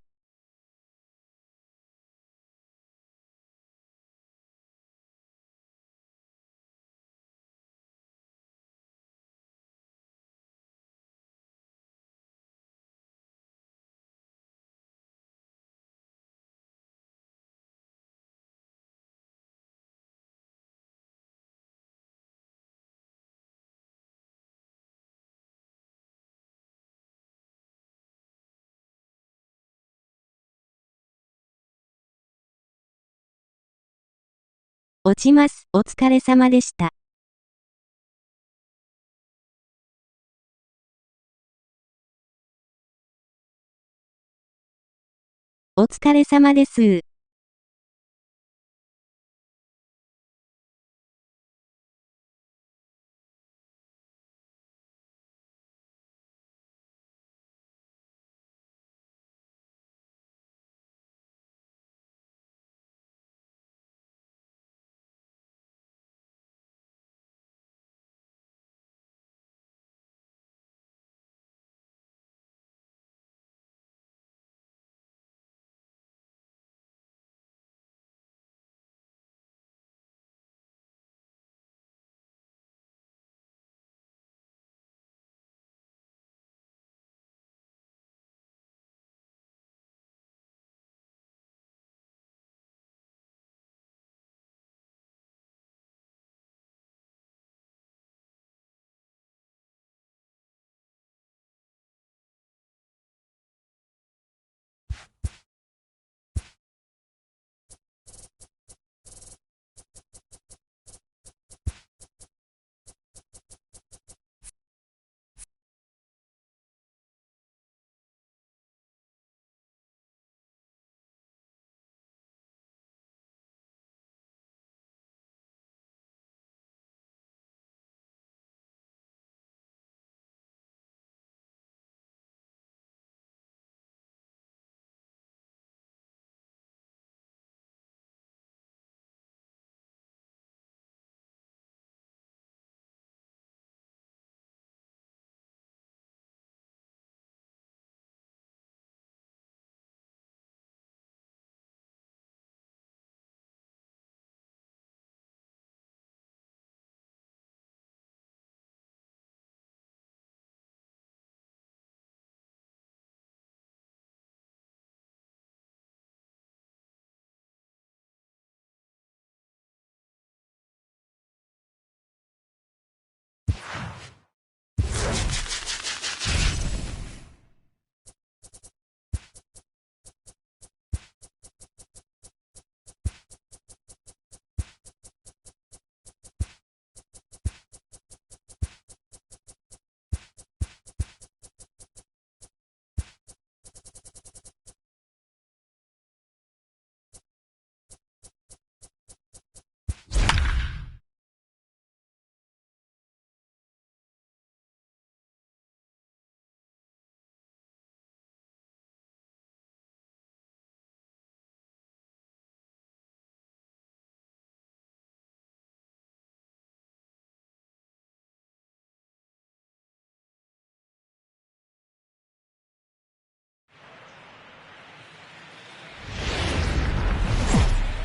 落ちます。お疲れ様でした。お疲れ様です。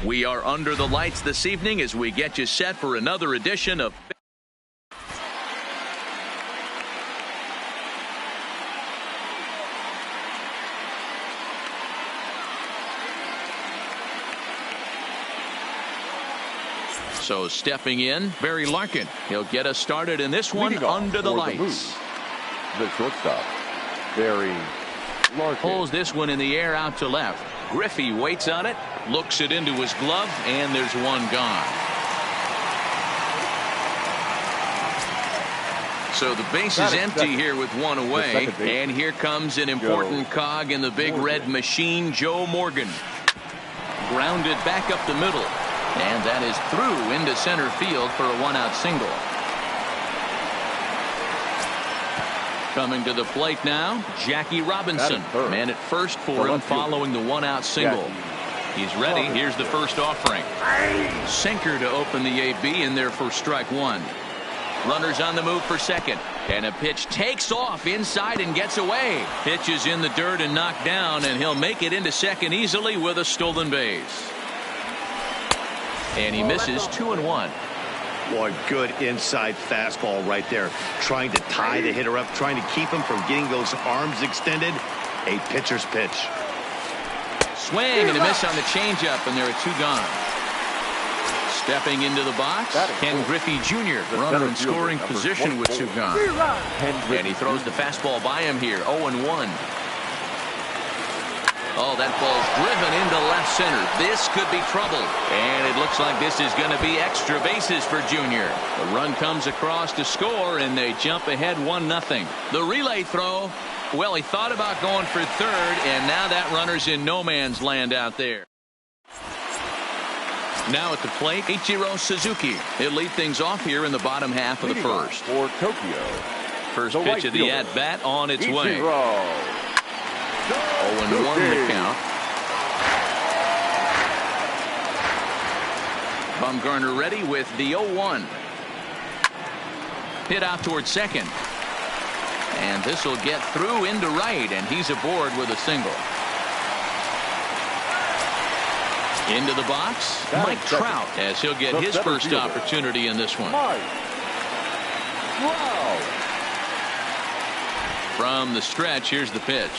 We are under the lights this evening as we get you set for another edition of So stepping in, Barry Larkin. He'll get us started in this one under the lights. The shortstop, Barry Larkin. Pulls this one in the air out to left. Griffey waits on it, looks it into his glove, and there's one gone. So the base is empty here with one away, and here comes an important cog in the big red machine, Joe Morgan. Grounded back up the middle, and that is through into center field for a one-out single. Coming to the plate now, Jackie Robinson. Man at first for him following the one-out single. He's ready. Here's the first offering. Sinker to open the AB in there for strike one. Runners on the move for second. And a pitch takes off inside and gets away. Pitch is in the dirt and knocked down, and he'll make it into second easily with a stolen base. And he misses 2-1. Boy, good inside fastball right there. Trying to tie the hitter up, trying to keep him from getting those arms extended. A pitcher's pitch. Swing and a miss on the changeup, and there are two gone. Stepping into the box, Ken Griffey Jr., runner in scoring position with two gone. And he throws the fastball by him here, 0-1. Oh, that ball's driven into left center. This could be trouble. And it looks like this is going to be extra bases for Junior. The run comes across to score, and they jump ahead 1-0. The relay throw, well, he thought about going for third, and now that runner's in no man's land out there. Now at the plate, Ichiro Suzuki. He'll lead things off here in the bottom half of the first. For Tokyo. First pitch of the at-bat on its way. 0-1 the count. Bumgarner ready with the 0-1. Hit out towards second. And this will get through into right, and he's aboard with a single. Into the box, Mike Trout, as he'll get his first opportunity in this one. From the stretch, here's the pitch.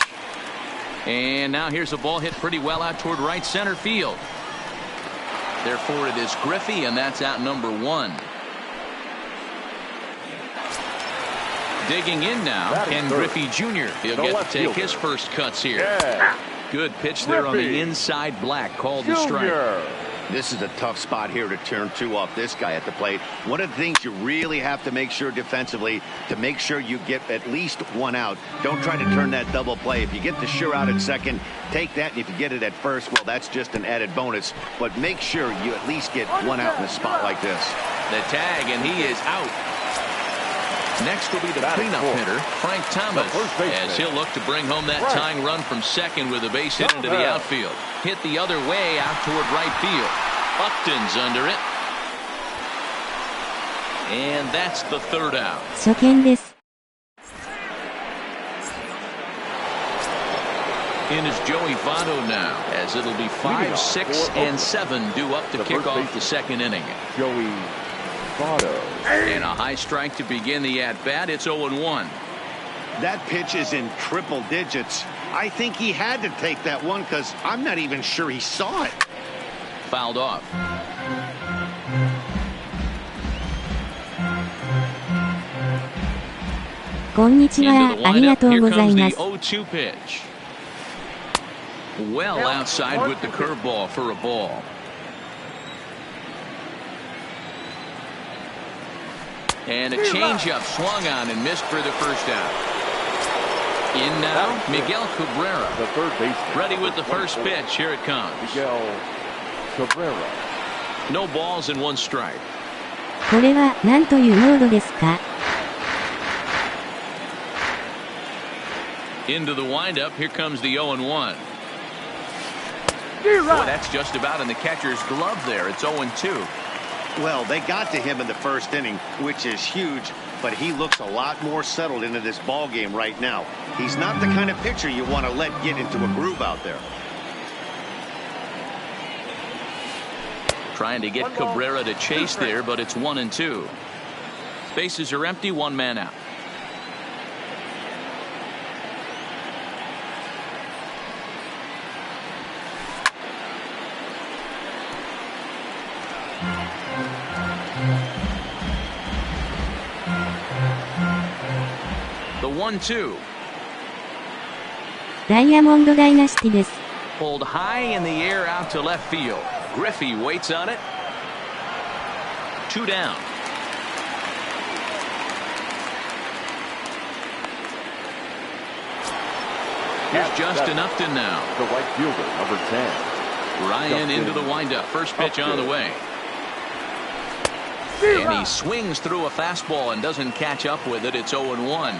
And now here's a ball hit pretty well out toward right center field. Therefore it is Griffey, and that's out number one. Digging in now, Ken Griffey Jr. He'll get to take his first cuts here. Good pitch there on the inside black, called the strike. This is a tough spot here to turn two off this guy at the plate. One of the things you really have to make sure defensively, to make sure you get at least one out. Don't try to turn that double play. If you get the sure out at second, take that, and if you get it at first, well, that's just an added bonus. But make sure you at least get one out in a spot like this. The tag, and he is out. Next will be the cleanup hitter, Frank Thomas, as he'll look to bring home that tying run from second with a base hit into the outfield. Hit the other way out toward right field. Upton's under it. And that's the third out. 初見です。 In is Joey Votto now, as it'll be 5, 6, and 7 due up to kick off the second inning. Joey Votto. And a high strike to begin the at-bat. It's 0-1. That pitch is in triple digits. I think he had to take that one because I'm not even sure he saw it. Fouled off. Konnichiwa, ありがとうございます。 Here comes the 0-2 pitch. Well outside with the curveball for a ball. And a changeup swung on and missed for the first out. In now, Miguel Cabrera. The third baseman. Ready with the first pitch. Here it comes. Miguel Cabrera. No balls and one strike. これは何というモードですか? Into the windup. Here comes the 0-1. Boy, that's just about in the catcher's glove there. It's 0-2. Well, they got to him in the first inning, which is huge, but he looks a lot more settled into this ball game right now. He's not the kind of pitcher you want to let get into a groove out there. Trying to get Cabrera to chase there, but it's 1-2. Bases are empty, one man out. The 1-2. ダイヤモンドダイナシティです。Pulled high in the air out to left field. Griffey waits on it. 2 down. Here's Justin Upton now. The right fielder, number 10. Ryan into the windup. First pitch on the way. And he swings through a fastball and doesn't catch up with it. It's 0-1.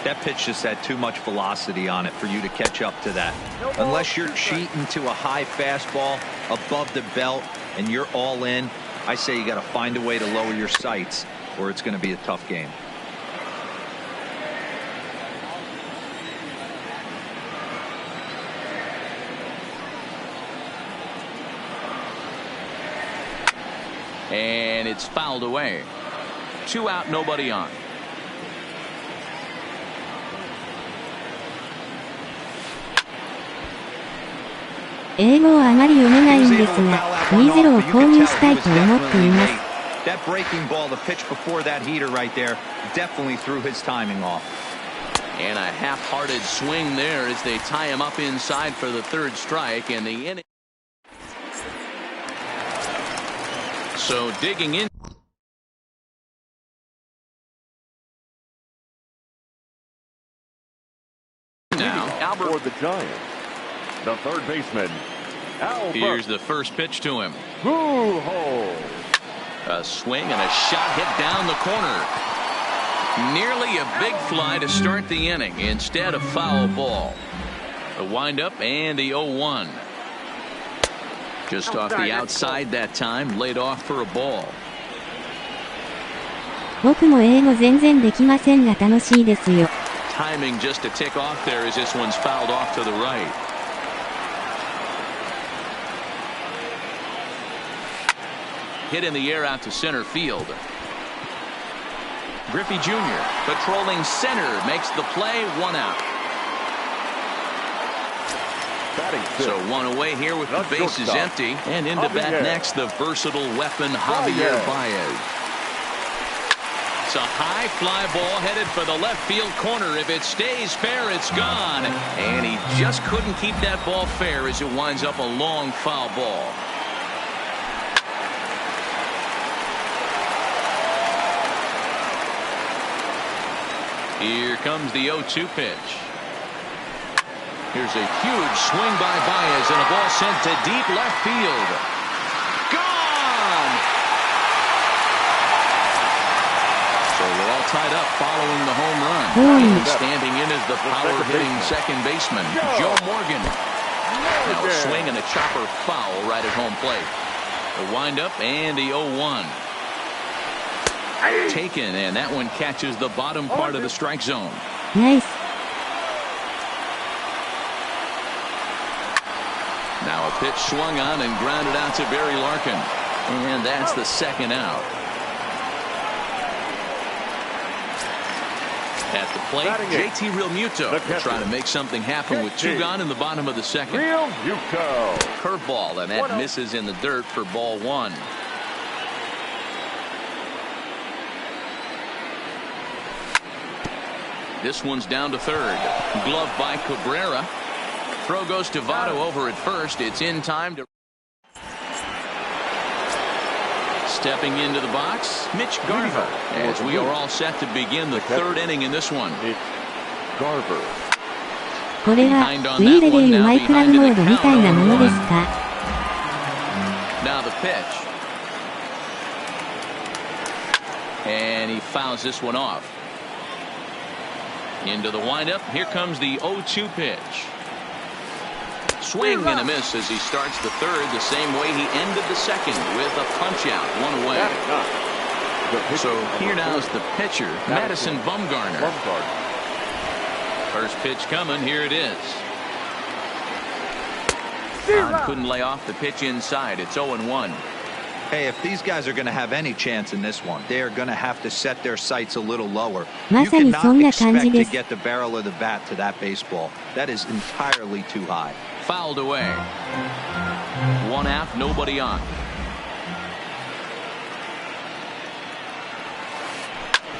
That pitch just had too much velocity on it for you to catch up to that. Unless you're cheating to a high fastball above the belt and you're all in, I say you got to find a way to lower your sights or it's going to be a tough game. And it's fouled away. 2 out, nobody on.英語をあまり読めないんですが、20を購入したいと思っています。That breaking ball, the pitch before that heater right there, definitely threw his timing off. And a half-hearted swing there as they tie him up inside for the 3rd strike, and the inning. So digging in. Now, Albert. For the Giants, the 3rd baseman, Albert. Here's the first pitch to him. Hoo-ho. A swing and a shot hit down the corner. Nearly a big fly to start the inning. Instead, a foul ball. The windup and the 0-1. Just off the outside that time, laid off for a ball. 僕も英語全然できませんが楽しいですよ。Timing just a tick off there as this one's fouled off to the right. Hit in the air out to center field. Griffey Jr. patrolling center makes the play, 1 out. So 1 away here with the bases empty. And into bat next, the versatile weapon Javier Baez. It's a high fly ball headed for the left field corner. If it stays fair, it's gone. And he just couldn't keep that ball fair as it winds up a long foul ball. Here comes the 0-2 pitch. Here's a huge swing by Baez and a ball sent to deep left field. Gone! So we're all tied up following the home run. And standing in is the power-hitting second baseman, Joe Morgan. Now a swing and a chopper foul right at home plate. The windup and the 0-1. Taken, and that one catches the bottom part of the strike zone. Nice. Now a pitch swung on and grounded out to Barry Larkin. And that's the 2nd out. At the plate, JT Realmuto will try to make something happen with 2 gone in the bottom of the 2nd. Realmuto. Curveball, and that misses in the dirt for ball 1. This one's down to 3rd. Glove by Cabrera. Throw goes to Votto over at first. It's in time to. Stepping into the box, Mitch Garver. As we are all set to begin the 3rd inning in this one. Garver. これはウィーレでいうマイクラブモードみたいなものですか? Now the pitch. And he fouls this one off. Into the windup. Here comes the 0-2 pitch. Swing and a miss as he starts the 3rd the same way he ended the 2nd with a punch out, 1 away. So here now is the pitcher, Madison Bumgarner. First pitch coming. Here it is. Couldn't lay off the pitch inside. It's 0-1. Hey, if these guys are going to have any chance in this one, they are going to have to set their sights a little lower. You cannot expect to get the barrel of the bat to that baseball. That is entirely too high. Fouled away. 1 out, nobody on.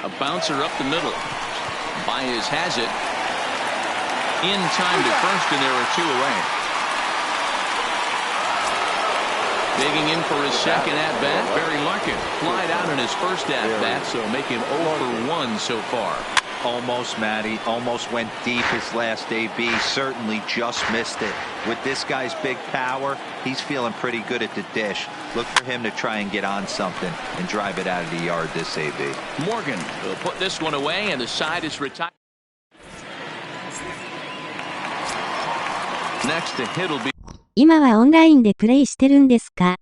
A bouncer up the middle. Baez has it. In time to first, and there are 2 away. Digging in for his second at-bat, Barry Larkin. Flied out in his first at-bat, so make him 0 for 1 so far. Almost, Matty. Almost went deep his last AB. Certainly just missed it. With this guy's big power, he's feeling pretty good at the dish. Look for him to try and get on something and drive it out of the yard this AB. Morgan will put this one away, and the side is retired. Next to hit will be. 今はオンラインでプレイしてるんですか？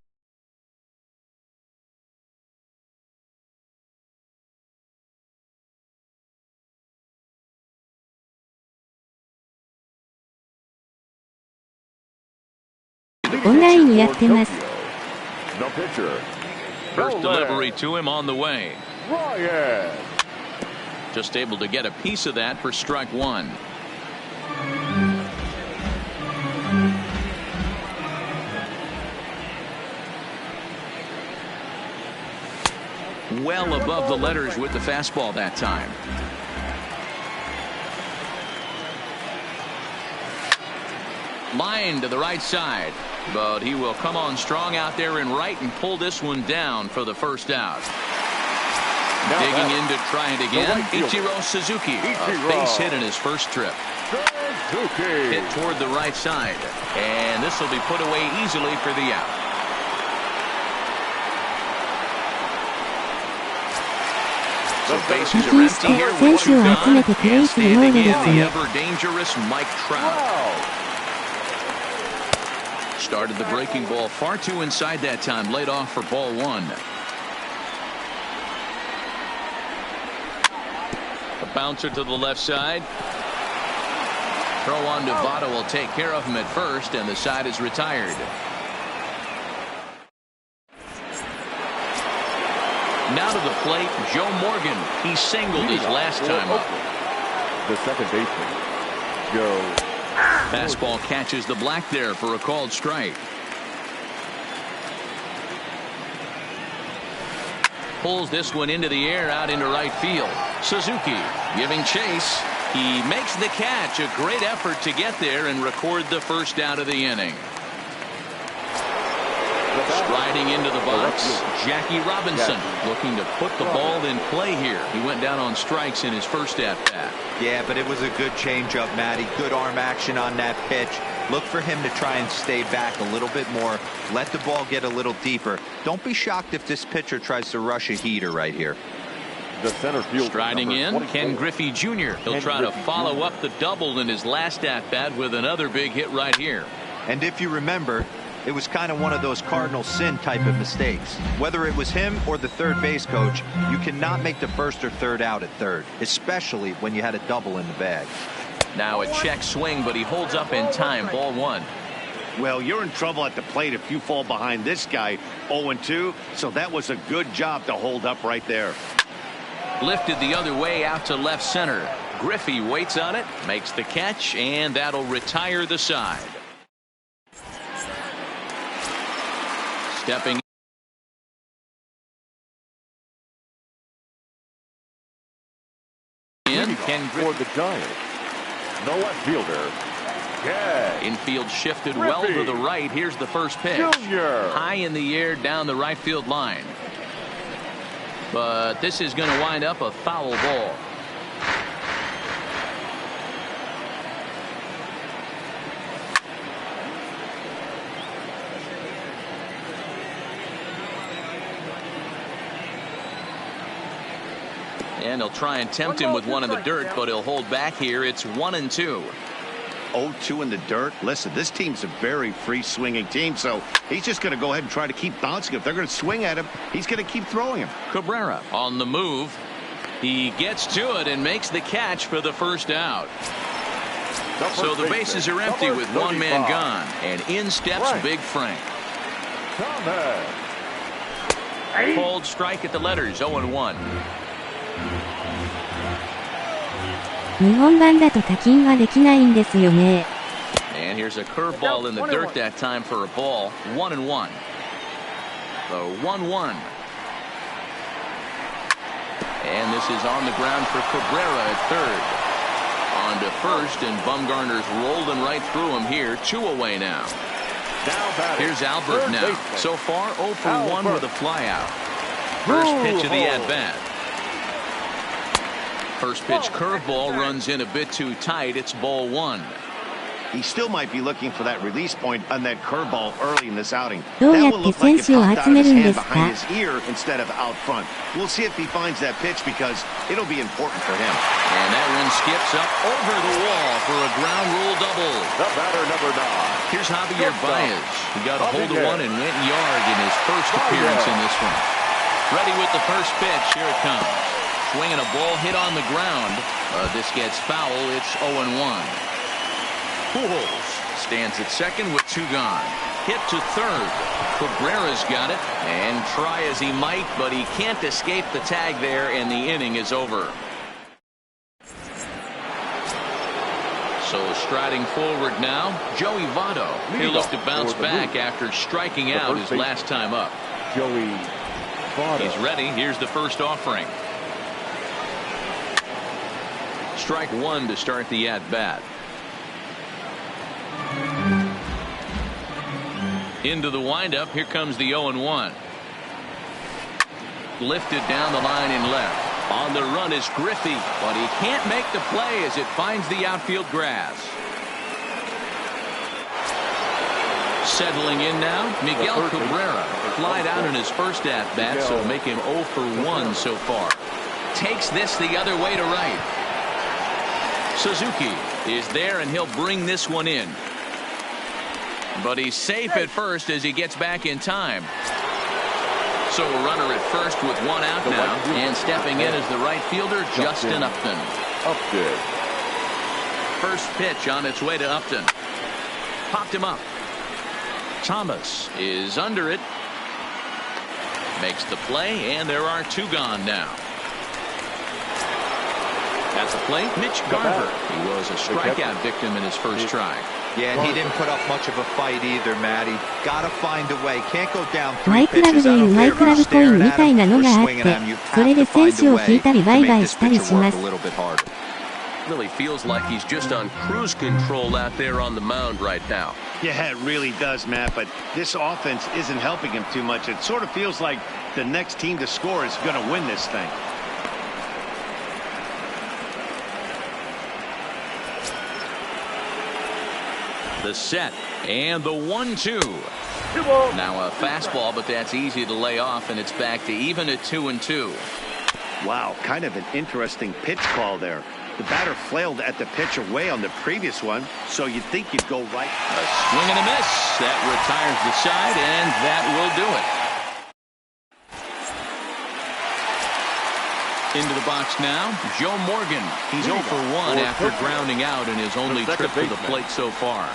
オンラインやってます。First delivery to him on the way. Just able to get a piece of that for strike 1. Well above the letters with the fastball that time. Line to the right side, but he will come on strong out there in right and pull this one down for the first out. Digging in to try it again, Ichiro Suzuki. A base hit in his first trip. Hit toward the right side, and this will be put away easily for the out. So bases are empty here with 2 gone, and standing in the ever-dangerous Mike Trout. Started the breaking ball far too inside that time, laid off for ball 1. A bouncer to the left side. Throw on to Votto will take care of him at first, and the side is retired. Now to the plate, Joe Morgan. He singled his last time up. The second baseman, Joe. Fastball catches the black there for a called strike. Pulls this one into the air out into right field. Suzuki giving chase. He makes the catch. A great effort to get there and record the first out of the inning. Striding into the box, Jackie Robinson looking to put the ball in play here. He went down on strikes in his first at-bat. Yeah, but it was a good changeup, Matty. Good arm action on that pitch. Look for him to try and stay back a little bit more. Let the ball get a little deeper. Don't be shocked if this pitcher tries to rush a heater right here. The center field. Striding in, Ken Griffey Jr. He'll try to follow up the double in his last at-bat with another big hit right here. And if you remember, it was kind of one of those cardinal sin type of mistakes. Whether it was him or the third base coach, you cannot make the first or third out at third, especially when you had a double in the bag. Now a check swing, but he holds up in time. Ball 1. Well, you're in trouble at the plate if you fall behind this guy 0-2, so that was a good job to hold up right there. Lifted the other way out to left center. Griffey waits on it, makes the catch, and that'll retire the side. Stepping in, Ken for the Giants. The left fielder. Infield shifted well to the right. Here's the first pitch. Junior. High in the air down the right field line. But this is going to wind up a foul ball. And he'll try and tempt him with one in the dirt, but he'll hold back here. It's 1-2. 0-2 in the dirt. Listen, this team's a very free swinging team, so he's just going to go ahead and try to keep bouncing. If they're going to swing at him, he's going to keep throwing him. Cabrera on the move. He gets to it and makes the catch for the first out. So the bases are empty with one man gone, and in steps Big Frank. Cold strike at the letters, 0-1. 日本版だと多金はできないんですよね。And here's a curveball in the dirt that time for a ball, 1-1. The 1-1. And this is on the ground for Cabrera at third. On to first, and Bumgarner's rolling right through him here. 2 away now. Here's Albert now. So far, 0 for 1 with a flyout. First pitch of the at-bat. First pitch curveball runs in a bit too tight. It's ball 1. He still might be looking for that release point on that curveball early in this outing. どうやって選手を集めるんですか? Behind his ear instead of out front. We'll see if he finds that pitch because it'll be important for him. And that one skips up over the wall for a ground rule double. The batter, number 9. Here's Javier Baez. He got a hold of one and went yard in his first appearance in this one. Ready with the first pitch. Here it comes. Swinging a ball hit on the ground. This gets foul. It's 0-1. Pujols stands at second with 2 gone. Hit to third. Cabrera's got it, and try as he might, but he can't escape the tag there, and the inning is over. So striding forward now, Joey Votto. He'll look to bounce back after striking out his last time up. Joey Votto. He's ready. Here's the first offering. Strike 1 to start the at-bat. Into the windup. Here comes the 0-1. Lifted down the line in left. On the run is Griffey, but he can't make the play as it finds the outfield grass. Settling in now, Miguel Cabrera. Flied out in his first at-bat, so make him 0 for 1 so far. Takes this the other way to right. Suzuki is there, and he'll bring this one in. But he's safe at first as he gets back in time. So a runner at first with 1 out now, and stepping in is the right fielder, Justin Upton. First pitch on its way to Upton. Popped him up. Thomas is under it. Makes the play, and there are 2 gone now. At the plate, Mitch Garver. He was a strikeout victim in his first try. Yeah, and he didn't put up much of a fight either, Matty. Gotta find a way. Can't go down 3 pitches. I don't care if you're staring at him or swinging at him. You have to find a way to make this pitcher work a little bit harder. Really feels like he's just on cruise control out there on the mound right now. Yeah, it really does, Matt, but this offense isn't helping him too much. It sort of feels like the next team to score is going to win this thing. The set and the 1-2. Now a fastball, but that's easy to lay off, and it's back to even at 2-2. Wow, kind of an interesting pitch call there. The batter flailed at the pitch away on the previous one, so you'd think you'd go right. A swing and a miss. That retires the side, and that will do it. Into the box now, Joe Morgan. He's 0 for 1 after grounding out in his only trip to the plate so far.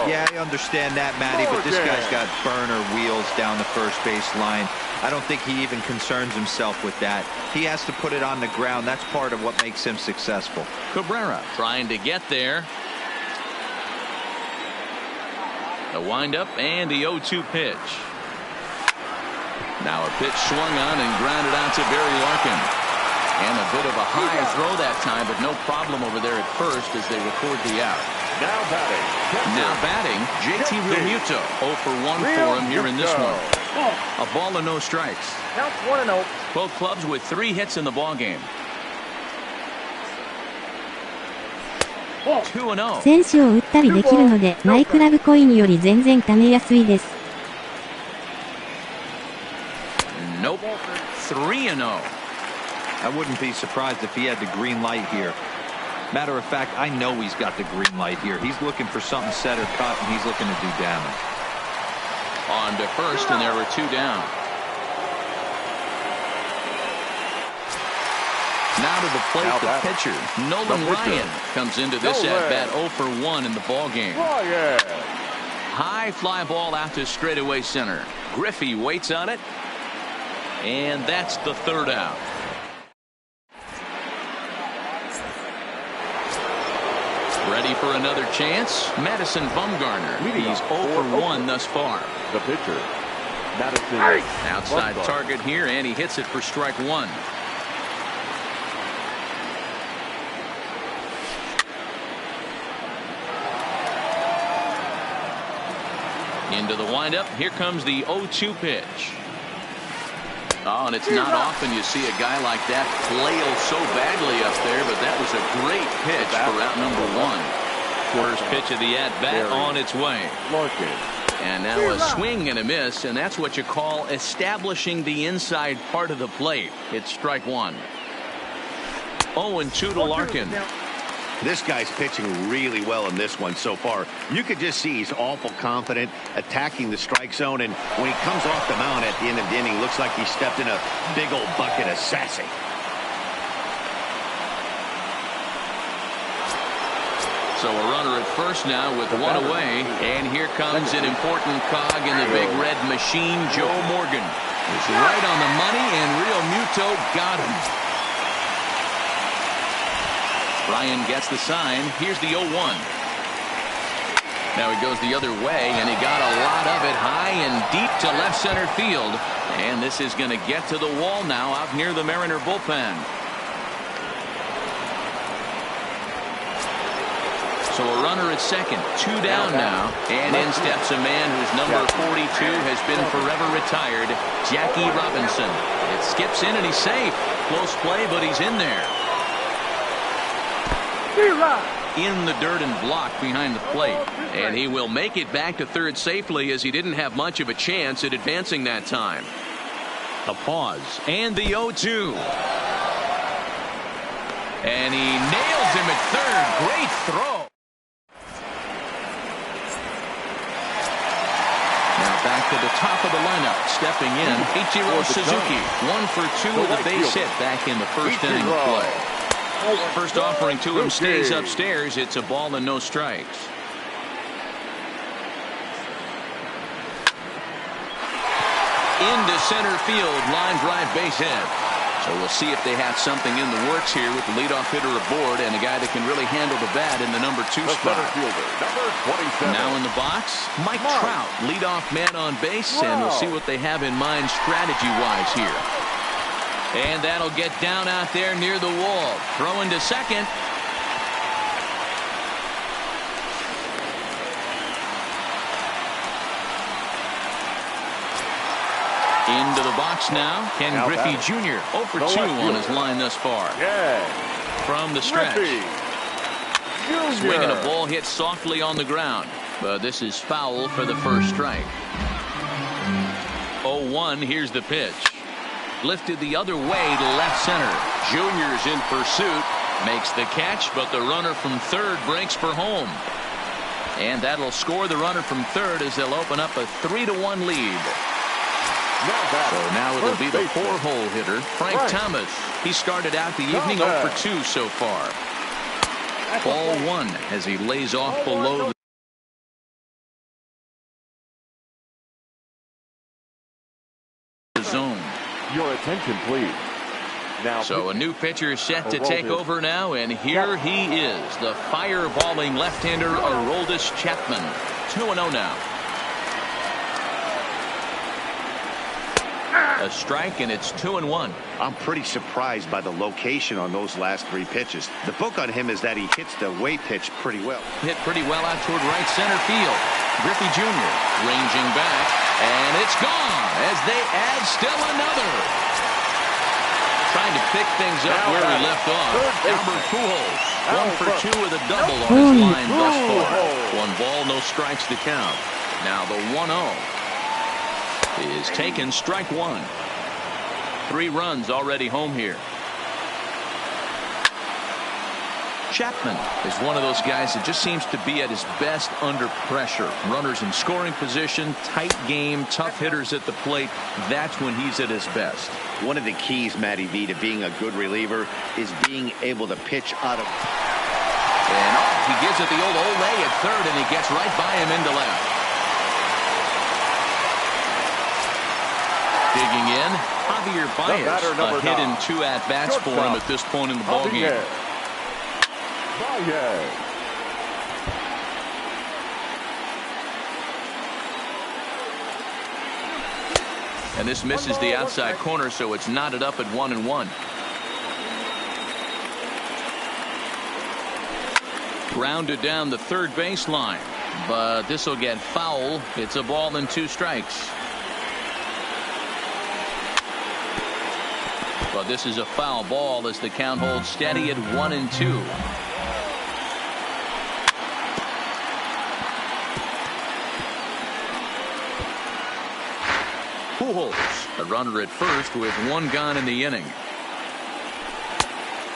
Yeah, I understand that, Matty, but this guy's got burner wheels down the first base line. I don't think he even concerns himself with that. He has to put it on the ground. That's part of what makes him successful. Cabrera trying to get there. The windup and the 0-2 pitch. Now a pitch swung on and grounded out to Barry Larkin. And a bit of a high throw that time, but no problem over there at first as they record the out. Now batting, JT Realmuto. 0 for 1 for him here in this one. A ball and no strikes. Counts 1-0. Both clubs with 3 hits in the ballgame. 2-0. 選手を打ったりできるので、マイクラブコインより全然貯めやすいです。Nope. 3-0. I wouldn't be surprised if he had the green light here. Matter of fact, I know he's got the green light here. He's looking for something set or cut, and he's looking to do damage. On to first, and there were 2 down. Now to the plate, the pitcher, Nolan Ryan, comes into this at-bat 0 for 1 in the ballgame. High fly ball out to straightaway center. Griffey waits on it. And that's the third out. Ready for another chance. Madison Bumgarner. He's 0 for 1 thus far. The pitcher, Madison. Outside target here, and he hits it for strike one. Into the windup. Here comes the 0-2 pitch. Oh, and it's not often you see a guy like that flail so badly up there, but that was a great pitch for out number one. First pitch of the at-bat on its way. And now a swing and a miss, and that's what you call establishing the inside part of the plate. It's strike one. 0-2 to Larkin. This guy's pitching really well in this one so far. You could just see he's awful confident attacking the strike zone, and when he comes off the mound at the end of the inning, looks like he stepped in a big old bucket of sassy. So a runner at first now with one away, and here comes an important cog in the big red machine. Joe Morgan is right on the money, and Real Muto got him. Ryan gets the sign. Here's the 0-1. Now he goes the other way, and he got a lot of it high and deep to left center field. And this is going to get to the wall now out near the Mariner bullpen. So a runner at second, 2 down now, and in steps a man whose number 42 has been forever retired, Jackie Robinson. It skips in and he's safe. Close play, but he's in there. In the dirt and blocked behind the plate, and he will make it back to third safely, as he didn't have much of a chance at advancing that time. A pause, and the 0-2. And he nails him at third. Great throw. Now back to the top of the lineup, stepping in, Ichiro Suzuki. 1 for 2 with a base hit back in the first inning of play. First offering to him stays upstairs. It's a ball and no strikes. Into center field, line drive base hit. So we'll see if they have something in the works here with the leadoff hitter aboard and a guy that can really handle the bat in the number 2 spot. Now in the box, Mike Trout, leadoff man on base, and we'll see what they have in mind strategy-wise here. And that'll get down out there near the wall. Throwing to second. Into the box now. Ken Griffey Jr. 0 for 2 on his line thus far. From the stretch. Swinging a ball hit softly on the ground. But this is foul for the first strike. 0-1. Here's the pitch. Lifted the other way to left center. Junior's in pursuit. Makes the catch, but the runner from third breaks for home. And that'll score the runner from third as they'll open up a 3-1 lead. So now it'll be the 4-hole hitter, Frank Thomas. He started out the evening 0 for 2 so far. Ball 1 as he lays off below the zone. Your attention, please. Now, so a new pitcher set to take over now, and here he is, the fireballing left-hander Aroldis Chapman. 2-0 now. A strike, and it's 2-1. I'm pretty surprised by the location on those last 3 pitches. The book on him is that he hits the way pitch pretty well. Hit pretty well out toward right center field. Griffey Jr. ranging back, and it's gone as they add still another. Trying to pick things up where we left off. Albert Pujols 1 for 2 with a double on his line thus far. 1 ball, no strikes to count. Now the 1-0 is taken, strike 1. 3 runs already home here. Chapman is one of those guys that just seems to be at his best under pressure. Runners in scoring position, tight game, tough hitters at the plate. That's when he's at his best. One of the keys, Matty V, to being a good reliever is being able to pitch out of. And he gives it the old Olay at third, and he gets right by him into left. Digging in, Javier Baez. A hit in 2 at-bats for him at this point in the ballgame. And this misses the outside corner, so it's knotted up at 1-1. Grounded down the third baseline, but this will get foul. It's a ball and 2 strikes. But this is a foul ball as the count holds steady at 1-2. Pujols, a runner at first with 1 gone in the inning.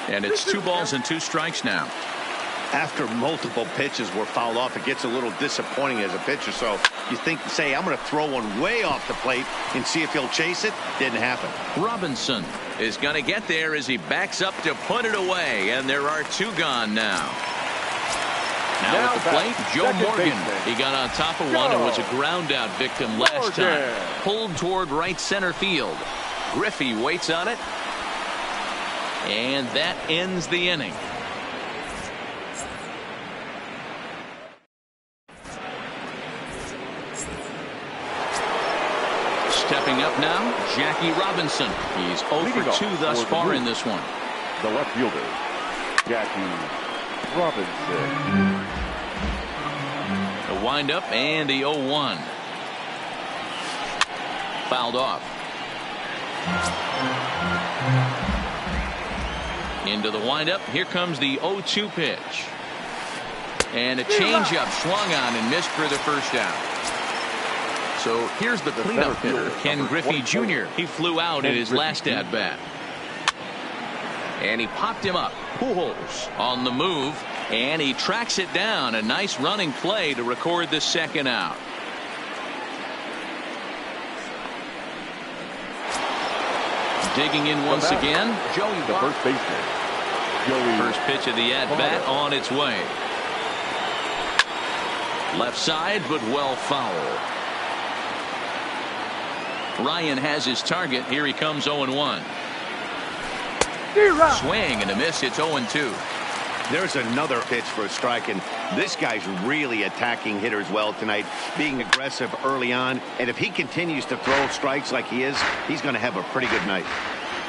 And it's 2 balls and 2 strikes now. After multiple pitches were fouled off, it gets a little disappointing as a pitcher. So you think, say, I'm going to throw one way off the plate and see if he'll chase it. Didn't happen. Robinson is going to get there as he backs up to put it away. And there are 2 gone now. Now at the plate, Joe Morgan. He got on top of one and was a ground out victim last time. Pulled toward right center field. Griffey waits on it. And that ends the inning. Stepping up now, Jackie Robinson. He's 0 for 2 thus far in this one. The left fielder, Jackie Robinson. The windup and the 0-1. Fouled off. Into the windup. Here comes the 0-2 pitch. And a changeup swung on and missed for the first out. So here's the cleanup hitter, Ken Griffey Jr. He flew out in his last at-bat. And he popped him up. Pujols on the move, and he tracks it down. A nice running play to record the second out. Digging in once again, Joey, the first baseman. First pitch of the at-bat on its way. Left side, but well foul. Ryan has his target. Here he comes, 0-1. Swing and a miss. It's 0-2. There's another pitch for a strike, and this guy's really attacking hitters well tonight, being aggressive early on. And if he continues to throw strikes like he is, he's going to have a pretty good night.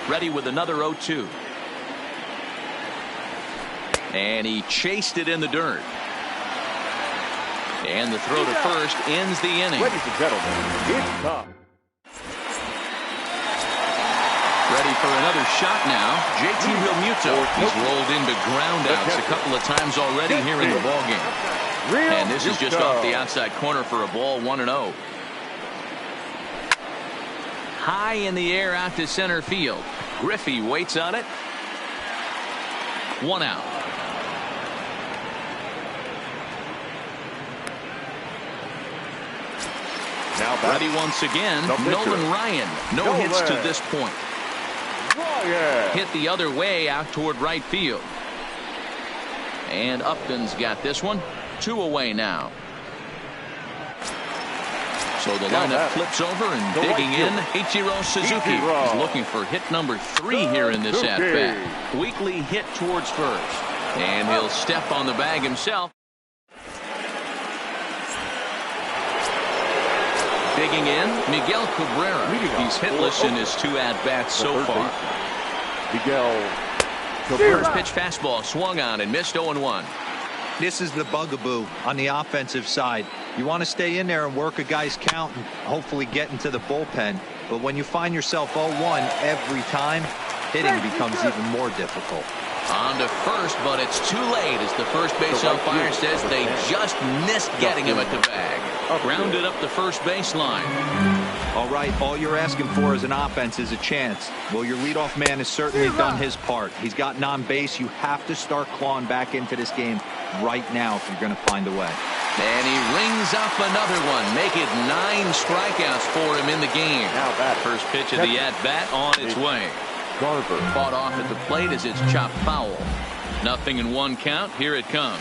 Ready with another 0-2. And he chased it in the dirt. And the throw to first ends the inning. Ladies and gentlemen, it's time. Ready for another shot now. JT Realmuto. He's rolled into groundouts a couple of times already here in the ballgame. And this is just off the outside corner for a ball, 1-0. High in the air out to center field. Griffey waits on it. 1 out. Now ready once again, Nolan Ryan. No hits to this point. Hit the other way out toward right field. And Upton's got this one. 2 away now. So the lineup flips over and digging in. Ichiro Suzuki is looking for hit number 3 here in this at-bat. Weakly hit towards first. And he'll step on the bag himself. Digging in, Miguel Cabrera. He's hitless in his 2 at-bats so far. Miguel Cabrera. First pitch fastball swung on and missed 0-1. This is the bugaboo on the offensive side. You want to stay in there and work a guy's count and hopefully get into the bullpen. But when you find yourself 0-1 every time, hitting becomes even more difficult. On to first, but it's too late as the first base umpire says they just missed getting him at the bag. Grounded up the first baseline. All right, all you're asking for as an offense is a chance. Well, your leadoff man has certainly done his part. He's gotten on base. You have to start clawing back into this game right now if you're going to find a way. And he rings up another one. Make it 9 strikeouts for him in the game. Now that first pitch of the at-bat on its way. Garver fought off at the plate as it's chopped foul. 0-1 count. Here it comes.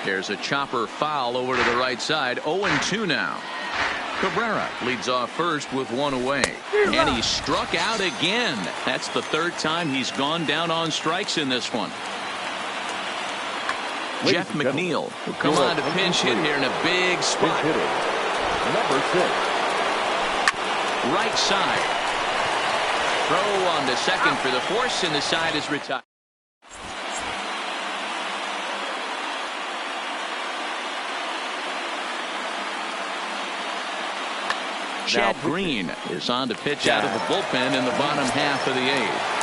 There's a chopper foul over to the right side. 0-2 now. Cabrera leads off first with one away. And he struck out again. That's the third time he's gone down on strikes in this one. Jeff McNeil will come on to pinch hit here in a big spot. Number 6. Right side. Throw on to second for the force, and the side is retired. Chad Green is on to pitch out of the bullpen in the bottom half of the 8th.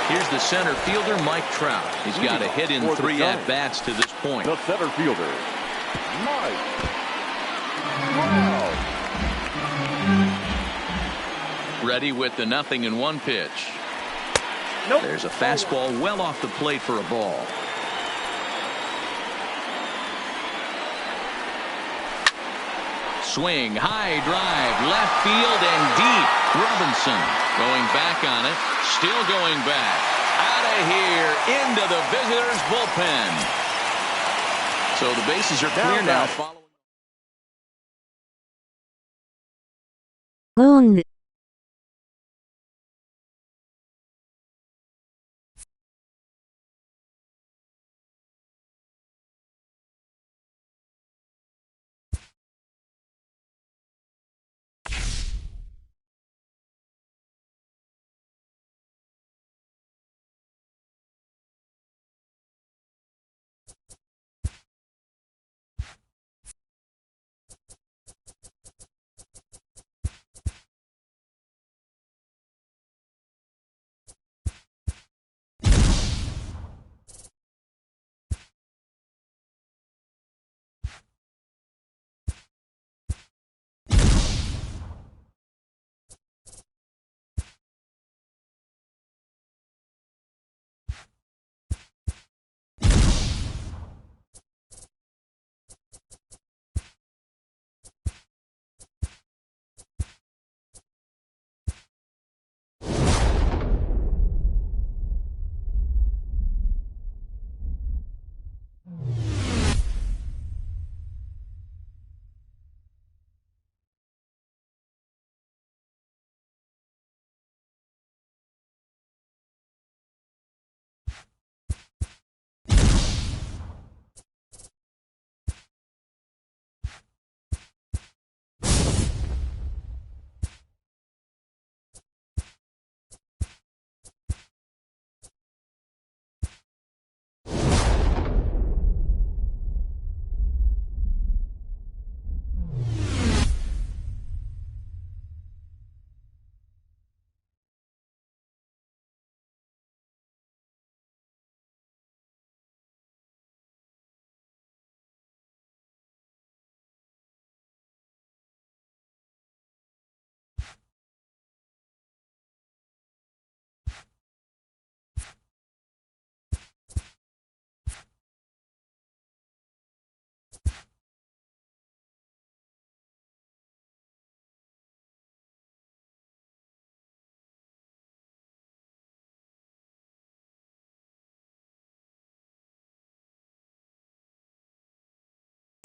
Here's the center fielder, Mike Trout. He's got a hit in 3 at-bats to this point. The center fielder, Mike Trout. Ready with the 0-1 pitch. Nope. There's a fastball well off the plate for a ball. Swing, high drive, left field and deep. Robinson going back on it, still going back. Out of here, into the visitors' bullpen. So the bases are clear now. Gone.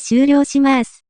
終了します。